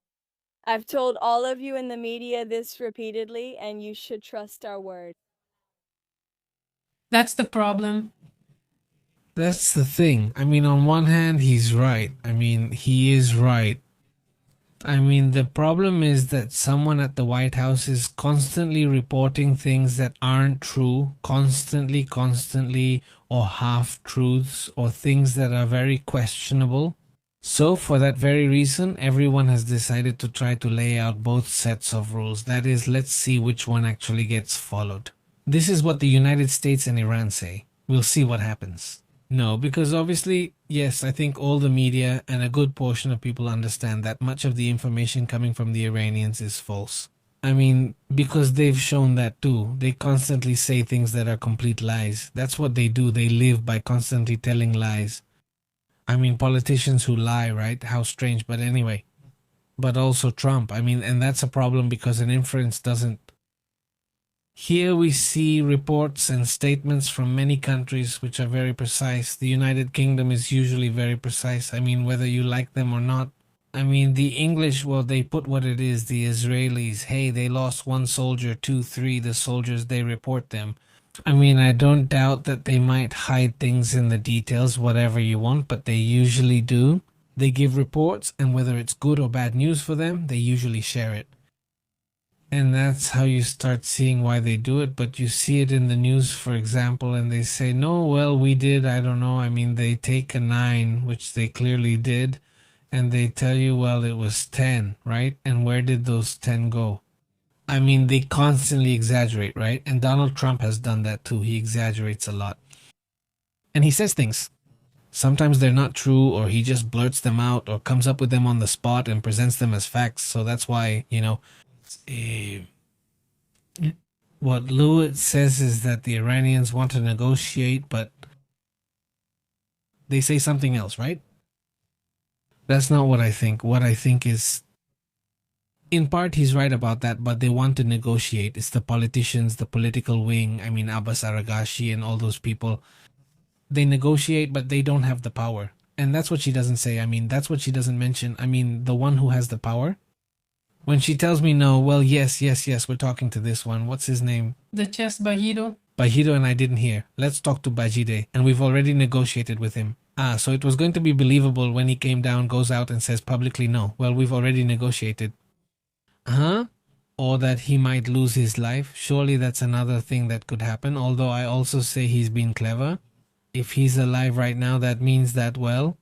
I've told all of you in the media this repeatedly, and you should trust our word. That's the problem. That's the thing. I mean, on one hand, he's right. I mean, he is right. I mean, the problem is that someone at the White House is constantly reporting things that aren't true, constantly, or half truths, or things that are very questionable. So, for that very reason, everyone has decided to try to lay out both sets of rules. That is, let's see which one actually gets followed. This is what the United States and Iran say. We'll see what happens. No, because obviously, yes, I think all the media and a good portion of people understand that much of the information coming from the Iranians is false. I mean, because they've shown that too. They constantly say things that are complete lies. That's what they do. They live by constantly telling lies. I mean, politicians who lie, right? How strange. But anyway, but also Trump. I mean, and that's a problem because an inference doesn't. Here we see reports and statements from many countries which are very precise. The United Kingdom is usually very precise. I mean, whether you like them or not. I mean, the English, well, they put what it is. The Israelis, hey, they lost one soldier, two, three, the soldiers, they report them. I mean, I don't doubt that they might hide things in the details, whatever you want, but they usually do. They give reports, and whether it's good or bad news for them, they usually share it. And that's how you start seeing why they do it. But you see it in the news, for example, and they say, no, well, we did, I don't know. I mean, they take a 9, which they clearly did, and they tell you, well, it was 10, right? And where did those 10 go? I mean, they constantly exaggerate, right? And Donald Trump has done that too. He exaggerates a lot. And he says things. Sometimes they're not true, or he just blurts them out, or comes up with them on the spot and presents them as facts. So that's why, what Lewis says is that the Iranians want to negotiate, but they say something else, right? That's not what I think. What I think is, in part, he's right about that, but they want to negotiate. It's the politicians, the political wing. I mean, Abbas Aragashi and all those people. They negotiate, but they don't have the power. And that's what she doesn't say. I mean, that's what she doesn't mention. I mean, the one who has the power. When she tells me no, well, yes, we're talking to this one. What's his name? The chess Bajido. Bajido and I didn't hear. Let's talk to Bajide. And we've already negotiated with him. So it was going to be believable when he came down, goes out and says publicly no. Well, we've already negotiated. Huh? Or that he might lose his life. Surely that's another thing that could happen. Although I also say he's been clever. If he's alive right now, that means that, well,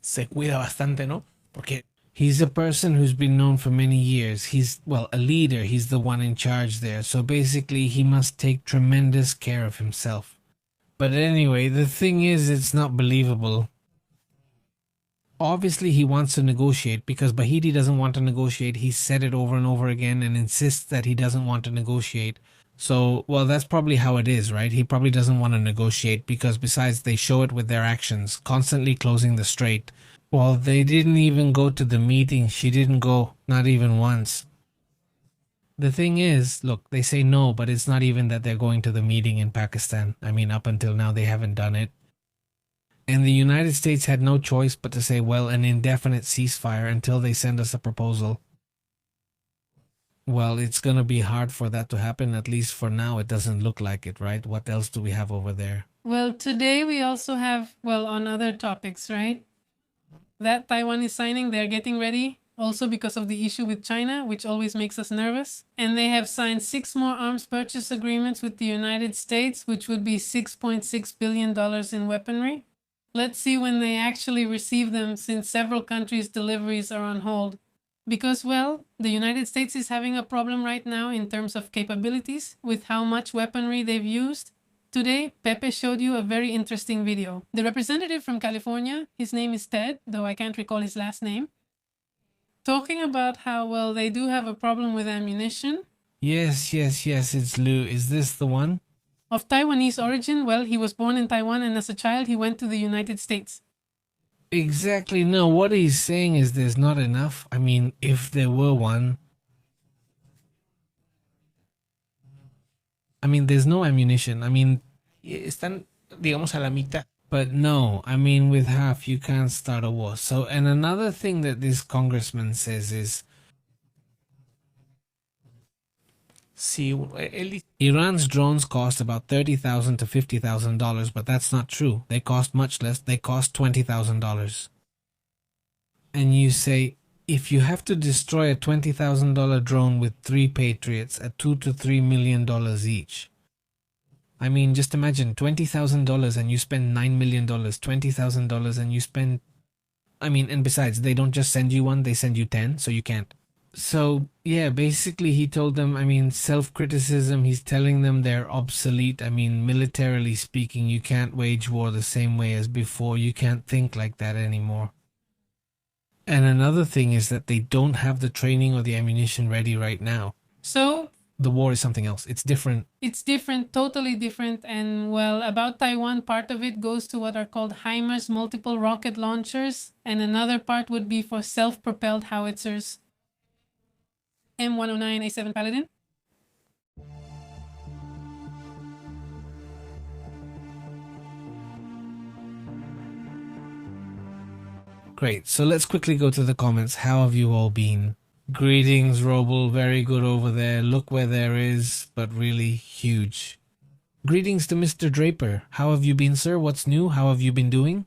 se cuida bastante, ¿no? Porque he's a person who's been known for many years. He's, well, a leader. He's the one in charge there. So basically, he must take tremendous care of himself. But anyway, the thing is, it's not believable. Obviously, he wants to negotiate because Bahidi doesn't want to negotiate. He's said it over and over again and insists that he doesn't want to negotiate. So, well, that's probably how it is, right? He probably doesn't want to negotiate because besides they show it with their actions, constantly closing the strait. Well, they didn't even go to the meeting. She didn't go, not even once. The thing is, look, they say no, but it's not even that they're going to the meeting in Pakistan. I mean, up until now, they haven't done it. And the United States had no choice but to say, well, an indefinite ceasefire until they send us a proposal. Well, it's going to be hard for that to happen. At least for now, it doesn't look like it, right? What else do we have over there? Well, today we also have, well, on other topics, right? That Taiwan is signing, they're getting ready. Also because of the issue with China, which always makes us nervous. And they have signed 6 more arms purchase agreements with the United States, which would be $6.6 billion in weaponry. Let's see when they actually receive them, since several countries' deliveries are on hold. Because, well, the United States is having a problem right now in terms of capabilities with how much weaponry they've used. Today, Pepe showed you a very interesting video. The representative from California, his name is Ted, though I can't recall his last name, talking about how, well, they do have a problem with ammunition. Yes, it's Lou. Is this the one? Of Taiwanese origin, well, he was born in Taiwan and as a child he went to the United States. Exactly. No, what he's saying is there's not enough. I mean, if there were one. I mean, there's no ammunition. I mean, están, digamos, a la mitad. But no, I mean, with half, you can't start a war. So, and another thing that this congressman says is, See, Iran's drones cost about $30,000 to $50,000, but that's not true. They cost much less. They cost $20,000. And you say, if you have to destroy a $20,000 drone with 3 Patriots at $2 to $3 million each. I mean, just imagine $20,000 and you spend $9 million, $20,000 and you spend... I mean, and besides, they don't just send you one, they send you 10, so you can't. So, yeah, basically he told them, I mean, self-criticism, he's telling them they're obsolete. I mean, militarily speaking, you can't wage war the same way as before. You can't think like that anymore. And another thing is that they don't have the training or the ammunition ready right now. So the war is something else. It's different. It's different, totally different. And well, about Taiwan, part of it goes to what are called HIMARS, multiple rocket launchers. And another part would be for self-propelled howitzers. M109A7 Paladin. Great. So let's quickly go to the comments. How have you all been? Greetings, Roble. Very good over there. Look where there is, but really huge. Greetings to Mr. Draper. How have you been, sir? What's new? How have you been doing?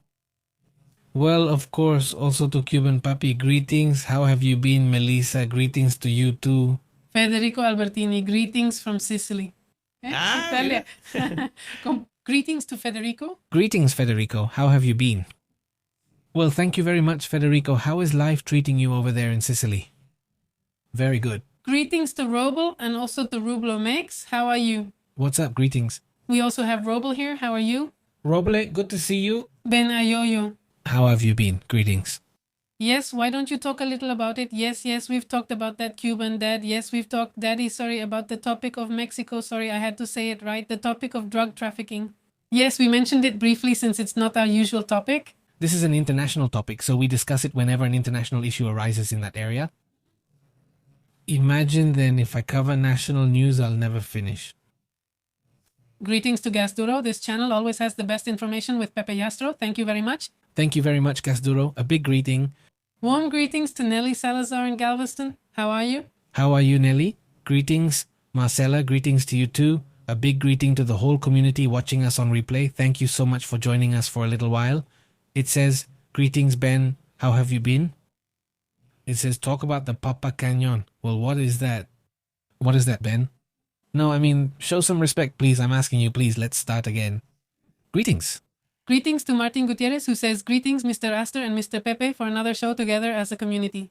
Well, of course, also to Cuban Papi. Greetings. How have you been, Melissa? Greetings to you too. Federico Albertini. Greetings from Sicily. Italia. Greetings to Federico. Greetings, Federico. How have you been? Well, thank you very much, Federico. How is life treating you over there in Sicily? Very good. Greetings to Roble and also to Rublo Makes. How are you? What's up? Greetings. We also have Roble here. How are you? Roble, good to see you. Ben Ayoyo. How have you been? Greetings. Yes, why don't you talk a little about it? Yes, we've talked about that Cuban dad. Yes, we've talked, Daddy, sorry, about the topic of Mexico. Sorry, I had to say it right. The topic of drug trafficking. Yes, we mentioned it briefly since it's not our usual topic. This is an international topic, so we discuss it whenever an international issue arises in that area. Imagine then if I cover national news, I'll never finish. Greetings to Gasduro. This channel always has the best information with Pepe Yastro. Thank you very much. Thank you very much, Gasduro. A big greeting. Warm greetings to Nelly Salazar in Galveston. How are you? How are you, Nelly? Greetings. Marcella, greetings to you too. A big greeting to the whole community watching us on replay. Thank you so much for joining us for a little while. It says, greetings, Ben. How have you been? It says, talk about the Papa Canyon. Well, what is that? What is that, Ben? No, I mean, show some respect, please. I'm asking you, please. Let's start again. Greetings. Greetings to Martin Gutierrez, who says, greetings, Mr. Astor and Mr. Pepe, for another show together as a community.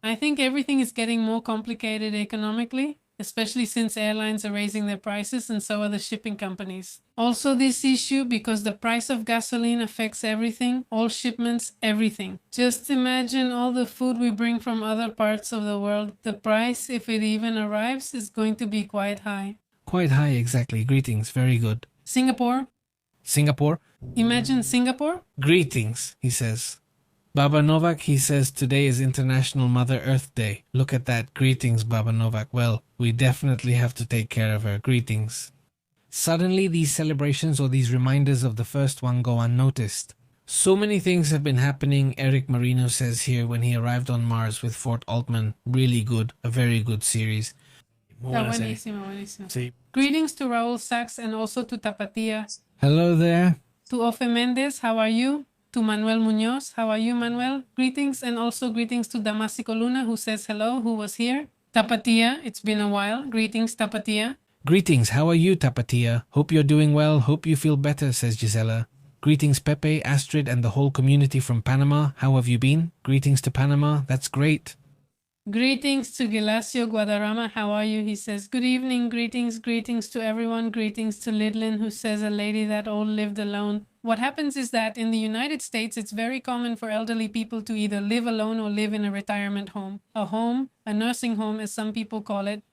I think everything is getting more complicated economically, especially since airlines are raising their prices and so are the shipping companies. Also this issue because the price of gasoline affects everything, all shipments, everything. Just imagine all the food we bring from other parts of the world. The price, if it even arrives, is going to be quite high. Quite high, exactly. Greetings. Very good. Singapore. Singapore? Imagine Singapore. Greetings, he says. Baba Novak, he says, today is International Mother Earth Day. Look at that. Greetings, Baba Novak. Well, we definitely have to take care of her. Greetings. Suddenly, these celebrations or these reminders of the first one go unnoticed. So many things have been happening, Eric Marino says here, when he arrived on Mars with Fort Altman. Really good. A very good series. Buenísimo. Sí. Greetings to Raul Sachs and also to Tapatia. Hello there. To Ofe Mendez, how are you? To Manuel Munoz, how are you, Manuel? Greetings, and also greetings to Damasico Luna, who says hello, who was here. Tapatia, it's been a while. Greetings, Tapatia. Greetings, how are you, Tapatia? Hope you're doing well, hope you feel better, says Gisela. Greetings, Pepe, Astrid, and the whole community from Panama. How have you been? Greetings to Panama, that's great. Greetings to Gelacio Guadarrama, how are you? He says, good evening, greetings to everyone. Greetings to Lidlin, who says, a lady that old lived alone. What happens is that in the United States, it's very common for elderly people to either live alone or live in a retirement home, a nursing home, as some people call it.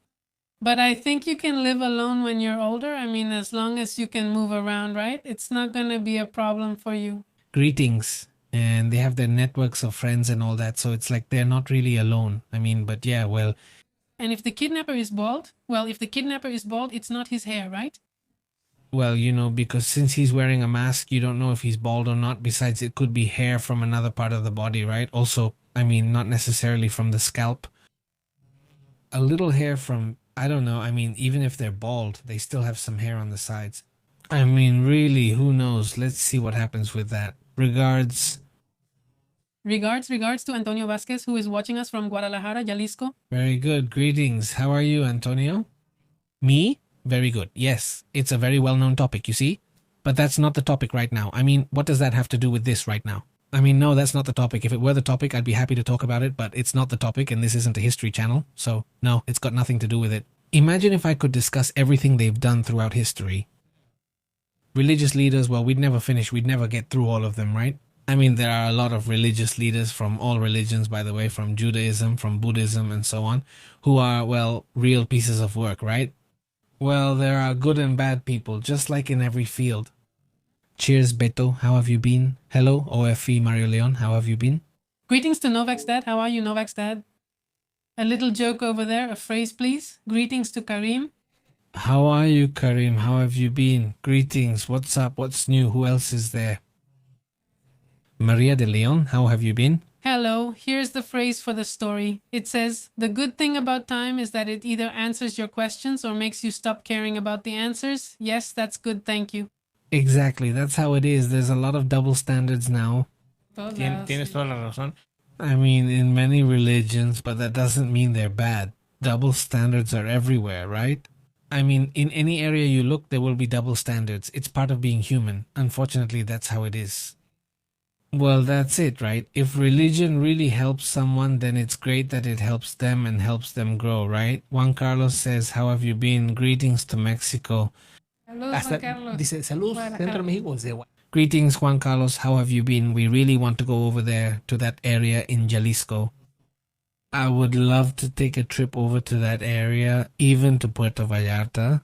But I think you can live alone when you're older. I mean, as long as you can move around, right? It's not going to be a problem for you. Greetings. And they have their networks of friends and all that, so it's like they're not really alone. I mean, but yeah, well. And if the kidnapper is bald, it's not his hair, right? Well, you know, because since he's wearing a mask, you don't know if he's bald or not. Besides, it could be hair from another part of the body, right? Also, I mean, not necessarily from the scalp. A little hair from I don't know. I mean, even if they're bald, they still have some hair on the sides. I mean, really, who knows? Let's see what happens with that. Regards. Regards to Antonio Vasquez, who is watching us from Guadalajara, Jalisco. Very good. Greetings. How are you, Antonio? Me? Very good. Yes, it's a very well-known topic, you see? But that's not the topic right now. I mean, what does that have to do with this right now? I mean, no, that's not the topic. If it were the topic, I'd be happy to talk about it, but it's not the topic, and this isn't a history channel, so no, it's got nothing to do with it. Imagine if I could discuss everything they've done throughout history. Religious leaders, well, we'd never finish, we'd never get through all of them, right? I mean, there are a lot of religious leaders from all religions, by the way, from Judaism, from Buddhism, and so on, who are, well, real pieces of work, right? Well, there are good and bad people, just like in every field. Cheers, Beto. How have you been? Hello, OFE Mario Leon. How have you been? Greetings to Novak's dad. How are you, Novak's dad? A little joke over there. A phrase, please. Greetings to Karim. How are you, Karim? How have you been? Greetings. What's up? What's new? Who else is there? Maria de Leon. How have you been? Hello. Here's the phrase for the story. It says, the good thing about time is that it either answers your questions or makes you stop caring about the answers. Yes, that's good. Thank you. Exactly. That's how it is. There's a lot of double standards now. Tienes toda la razón. I mean, in many religions, but that doesn't mean they're bad. Double standards are everywhere, right? I mean, in any area you look, there will be double standards. It's part of being human. Unfortunately, that's how it is. Well, that's it, right? If religion really helps someone, then it's great that it helps them and helps them grow, right? Juan Carlos says, how have you been? Greetings to Mexico. Saludos, Juan Carlos. Dice, saludos, Guadalajara. Centro de México. Greetings, Juan Carlos. How have you been? We really want to go over there to that area in Jalisco. I would love to take a trip over to that area, even to Puerto Vallarta.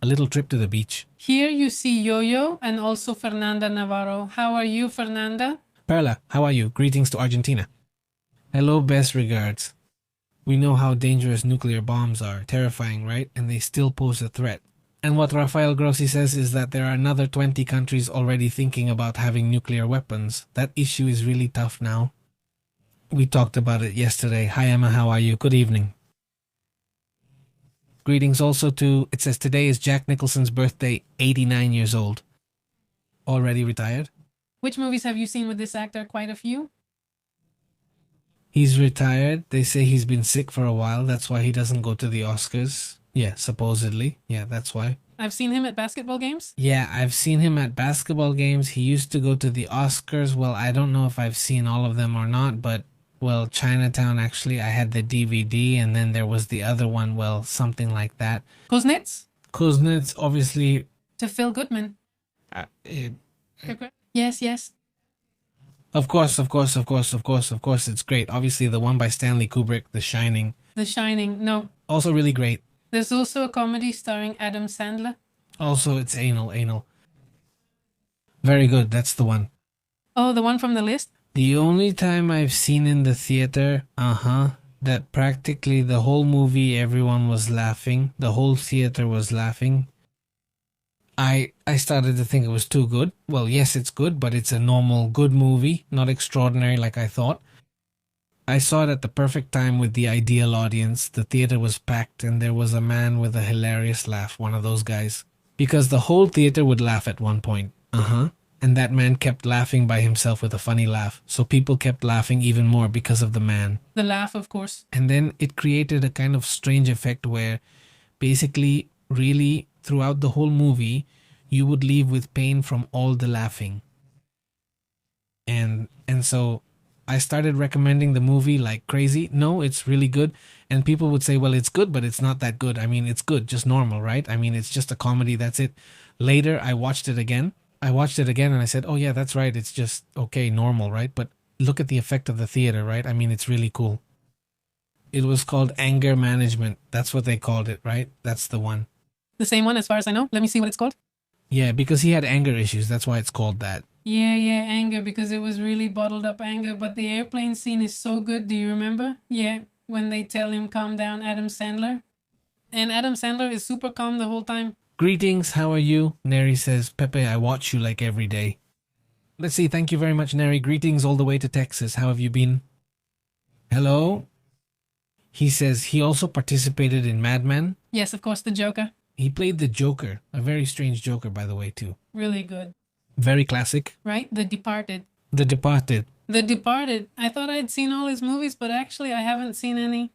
A little trip to the beach. Here you see Yo-Yo and also Fernanda Navarro. How are you, Fernanda? Perla, how are you? Greetings to Argentina. Hello, best regards. We know how dangerous nuclear bombs are. Terrifying, right? And they still pose a threat. And what Rafael Grossi says is that there are another 20 countries already thinking about having nuclear weapons. That issue is really tough now. We talked about it yesterday. Hi Emma, how are you? Good evening. Greetings also to, it says today is Jack Nicholson's birthday, 89 years old. Already retired? Which movies have you seen with this actor? Quite a few. He's retired. They say he's been sick for a while. That's why he doesn't go to the Oscars. Yeah, supposedly. Yeah, that's why. I've seen him at basketball games. Yeah, I've seen him at basketball games. He used to go to the Oscars. Well, I don't know if I've seen all of them or not, but, well, Chinatown, actually, I had the DVD, and then there was the other one, well, something like that. Kuznets? Kuznets, obviously. To Phil Goodman. Yes. Of course, it's great. Obviously, the one by Stanley Kubrick, The Shining. The Shining, no. Also really great. There's also a comedy starring Adam Sandler. Also, it's anal. Very good, that's the one. Oh, the one from the list? The only time I've seen in the theater, that practically the whole movie everyone was laughing. The whole theater was laughing. I started to think it was too good. Well, yes, it's good, but it's a normal good movie, not extraordinary like I thought. I saw it at the perfect time with the ideal audience. The theater was packed and there was a man with a hilarious laugh, one of those guys. Because the whole theater would laugh at one point. And that man kept laughing by himself with a funny laugh. So people kept laughing even more because of the man. The laugh, of course. And then it created a kind of strange effect where basically, really, throughout the whole movie, you would leave with pain from all the laughing. And so I started recommending the movie like crazy. No, it's really good. And people would say, well, it's good, but it's not that good. I mean, it's good, just normal, right? I mean, it's just a comedy, that's it. Later, I watched it again and I said, oh yeah, that's right. It's just okay, normal, right? But look at the effect of the theater, right? I mean, it's really cool. It was called Anger Management. That's what they called it, right? That's the one. The same one as far as I know. Let me see what it's called. Yeah, because he had anger issues. That's why it's called that. Yeah, anger, because it was really bottled up anger. But the airplane scene is so good. Do you remember? Yeah, when they tell him, calm down, Adam Sandler. And Adam Sandler is super calm the whole time. Greetings, how are you? Neri says, Pepe, I watch you like every day. Let's see, thank you very much, Neri. Greetings all the way to Texas. How have you been? Hello? He says he also participated in Mad Men. Yes, of course, the Joker. He played the Joker, a very strange Joker, by the way, too. Really good. Very classic. Right? The Departed. The Departed. The Departed. I thought I'd seen all his movies, but actually I haven't seen any.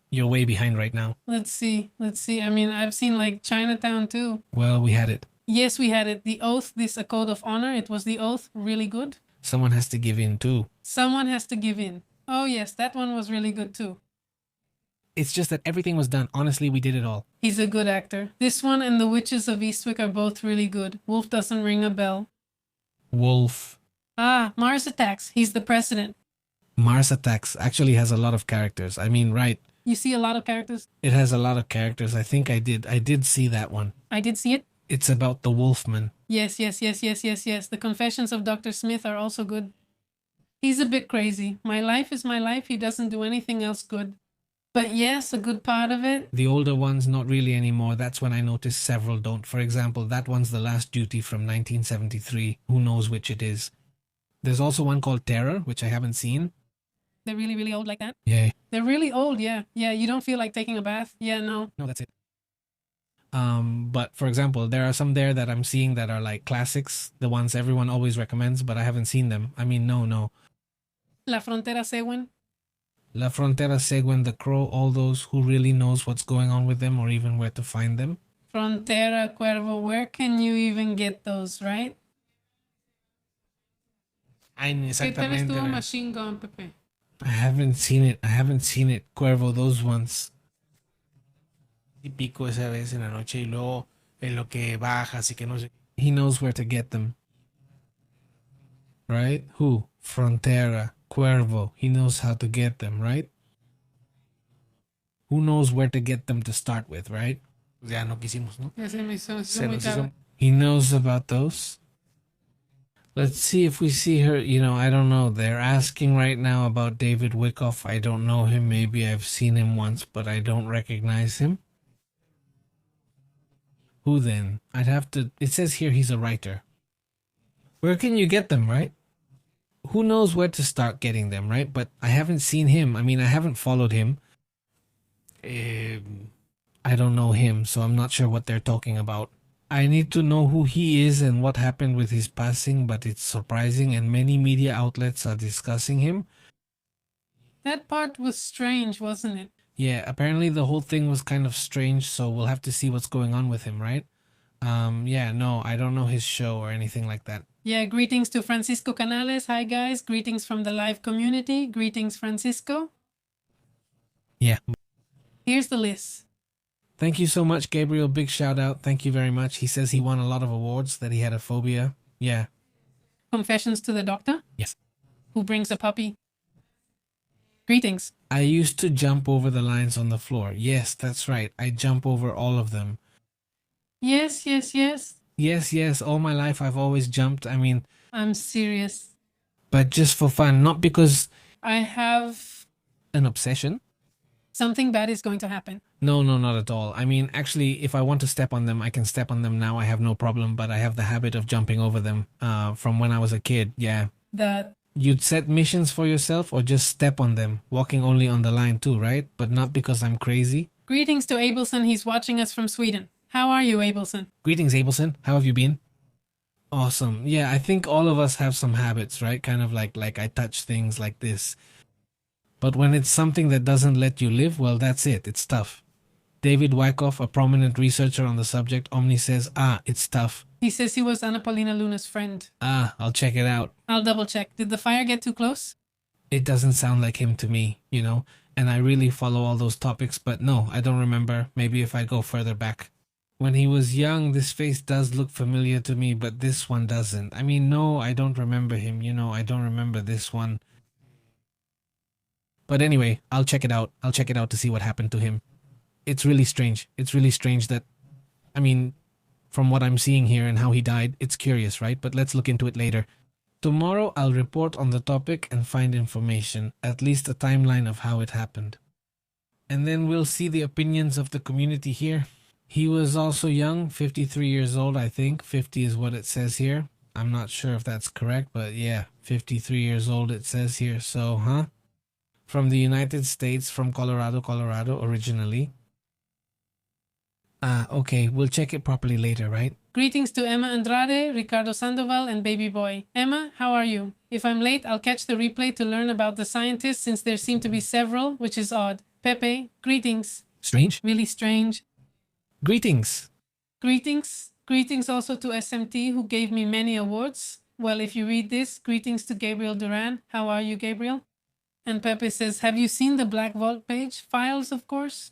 You're way behind right now. Let's see. I mean, I've seen like Chinatown too. Well, we had it. Yes, we had it. The Oath, this A Code of Honor. It was The Oath. Really good. Someone has to give in, too. Someone has to give in. Oh, yes, that one was really good too. It's just that everything was done. Honestly, we did it all. He's a good actor. This one and The Witches of Eastwick are both really good. Wolf doesn't ring a bell. Wolf. Ah, Mars Attacks. He's the president. Mars Attacks actually has a lot of characters. I mean, right. You see a lot of characters? It has a lot of characters. I think I did see that one. I did see it. It's about the Wolfman. Yes. The Confessions of Dr. Smith are also good. He's a bit crazy. My life is my life. He doesn't do anything else good. But yes, a good part of it. The older ones, not really anymore. That's when I noticed several don't. For example, that one's The Last Duty from 1973. Who knows which it is? There's also one called Terror, which I haven't seen. They're really, really old like that? Yeah. They're really old, yeah. Yeah, you don't feel like taking a bath? Yeah, no. No, that's it. But for example, there are some there that I'm seeing that are like classics, the ones everyone always recommends, but I haven't seen them. I mean, no. La Frontera Seguen. La Frontera Seguen, The Crow, all those. Who really knows what's going on with them or even where to find them? Frontera, Cuervo, where can you even get those, right? Ay, ¿Qué tal estuvo exactamente. Machine Gun, Pepe? I haven't seen it. Cuervo, those ones. Y pico esa vez en la noche y luego en lo que bajas y que no sé. He knows where to get them. Right? Who? Frontera, Cuervo. He knows how to get them, right? Who knows where to get them to start with, right? Ya no quisimos, ¿no? Ya se me hizo Se muy nos tarde. hizo- He knows about those. Let's see if we see her. I don't know. They're asking right now about David Wyckoff. I don't know him. Maybe I've seen him once, but I don't recognize him. Who then? I'd have to. It says here he's a writer. Where can you get them, right? Who knows where to start getting them, right? But I haven't seen him. I mean, I haven't followed him. I don't know him, so I'm not sure what they're talking about. I need to know who he is and what happened with his passing, but it's surprising and many media outlets are discussing him. That part was strange, wasn't it? Yeah, apparently the whole thing was kind of strange, so we'll have to see what's going on with him, right? Yeah, no, I don't know his show or anything like that. Yeah, greetings to Francisco Canales. Hi, guys. Greetings from the live community. Greetings, Francisco. Yeah. Here's the list. Thank you so much, Gabriel. Big shout out. Thank you very much. He says he won a lot of awards, that he had a phobia. Yeah. Confessions to the Doctor. Yes. Who brings a puppy. Greetings. I used to jump over the lines on the floor. Yes, that's right. I jump over all of them. Yes. Yes. All my life I've always jumped. I mean, I'm serious. but just for fun, not because I have an obsession. something bad is going to happen. No, not at all. I mean, actually, if I want to step on them, I can step on them now. I have no problem, but I have the habit of jumping over them from when I was a kid. Yeah. That You'd set missions for yourself or just step on them, walking only on the line too, right? But not because I'm crazy. Greetings to Abelson. He's watching us from Sweden. How are you, Abelson? Greetings, Abelson. How have you been? Awesome. Yeah, I think all of us have some habits, right? Kind of like I touch things like this. But when it's something that doesn't let you live, well, that's it. It's tough. David Wyckoff, a prominent researcher on the subject, Omni says, it's tough. He says he was Ana Paulina Luna's friend. I'll check it out. I'll double check. Did the fire get too close? It doesn't sound like him to me, and I really follow all those topics, but no, I don't remember. Maybe if I go further back. When he was young, this face does look familiar to me, but this one doesn't. I mean, no, I don't remember him, I don't remember this one. But anyway, I'll check it out. I'll check it out to see what happened to him. It's really strange. It's really strange that, I mean, from what I'm seeing here and how he died, it's curious, right? But let's look into it later. Tomorrow, I'll report on the topic and find information, at least a timeline of how it happened. And then we'll see the opinions of the community here. He was also young, 53 years old, I think. 50 is what it says here. I'm not sure if that's correct, but yeah, 53 years old it says here, so, from the United States, from Colorado originally. Okay, we'll check it properly later, right? Greetings to Emma Andrade, Ricardo Sandoval, and Baby Boy. Emma, how are you? If I'm late, I'll catch the replay to learn about the scientists since there seem to be several, which is odd. Pepe, greetings. Strange? Really strange. Greetings. Greetings. Greetings also to SMT, who gave me many awards. Well, if you read this, greetings to Gabriel Duran. How are you, Gabriel? And Pepe says, have you seen the Black Vault page? Files, of course.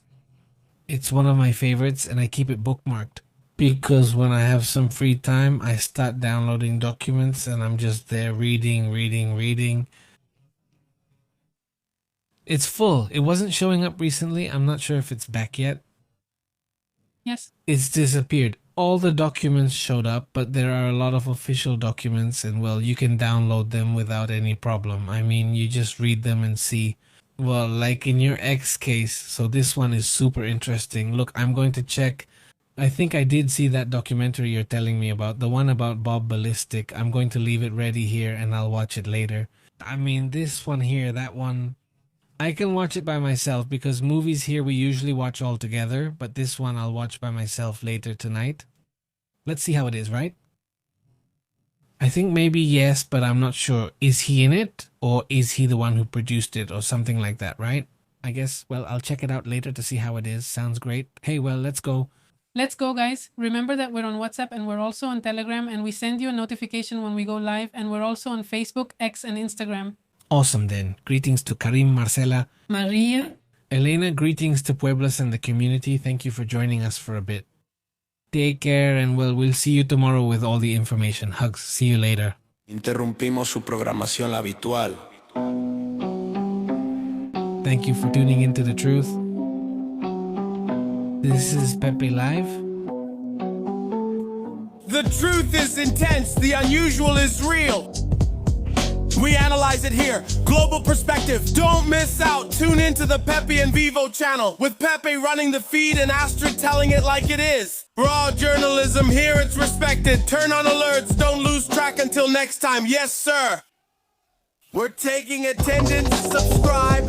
It's one of my favorites and I keep it bookmarked. Because when I have some free time, I start downloading documents and I'm just there reading. It's full. It wasn't showing up recently. I'm not sure if it's back yet. Yes. It's disappeared. All the documents showed up, but there are a lot of official documents and, well, you can download them without any problem. I mean, you just read them and see. Well, like in your X case, so this one is super interesting. Look, I'm going to check. I think I did see that documentary you're telling me about, the one about Bob Ballistic. I'm going to leave it ready here and I'll watch it later. I mean, this one here, that one, I can watch it by myself because movies here we usually watch all together, but this one I'll watch by myself later tonight. Let's see how it is, right? I think maybe yes, but I'm not sure. Is he in it? Or is he the one who produced it or something like that, right? I guess, well, I'll check it out later to see how it is. Sounds great. Hey, well, let's go. Let's go, guys. Remember that we're on WhatsApp and we're also on Telegram, and we send you a notification when we go live, and we're also on Facebook, X, and Instagram. Awesome then. Greetings to Karim, Marcela, Maria. Elena, greetings to Pueblas and the community. Thank you for joining us for a bit. Take care and well, we'll see you tomorrow with all the information. Hugs. See you later. Interrumpimos su programación habitual. Thank you for tuning into The Truth. This is Pepe Live. The truth is intense, the unusual is real. We analyze it here, global perspective. Don't miss out. Tune into the Pepe and Vivo channel with Pepe running the feed and Astrid telling it like it is. Raw journalism, here it's respected. Turn on alerts, don't lose track until next time. Yes, sir. We're taking attendance, subscribe.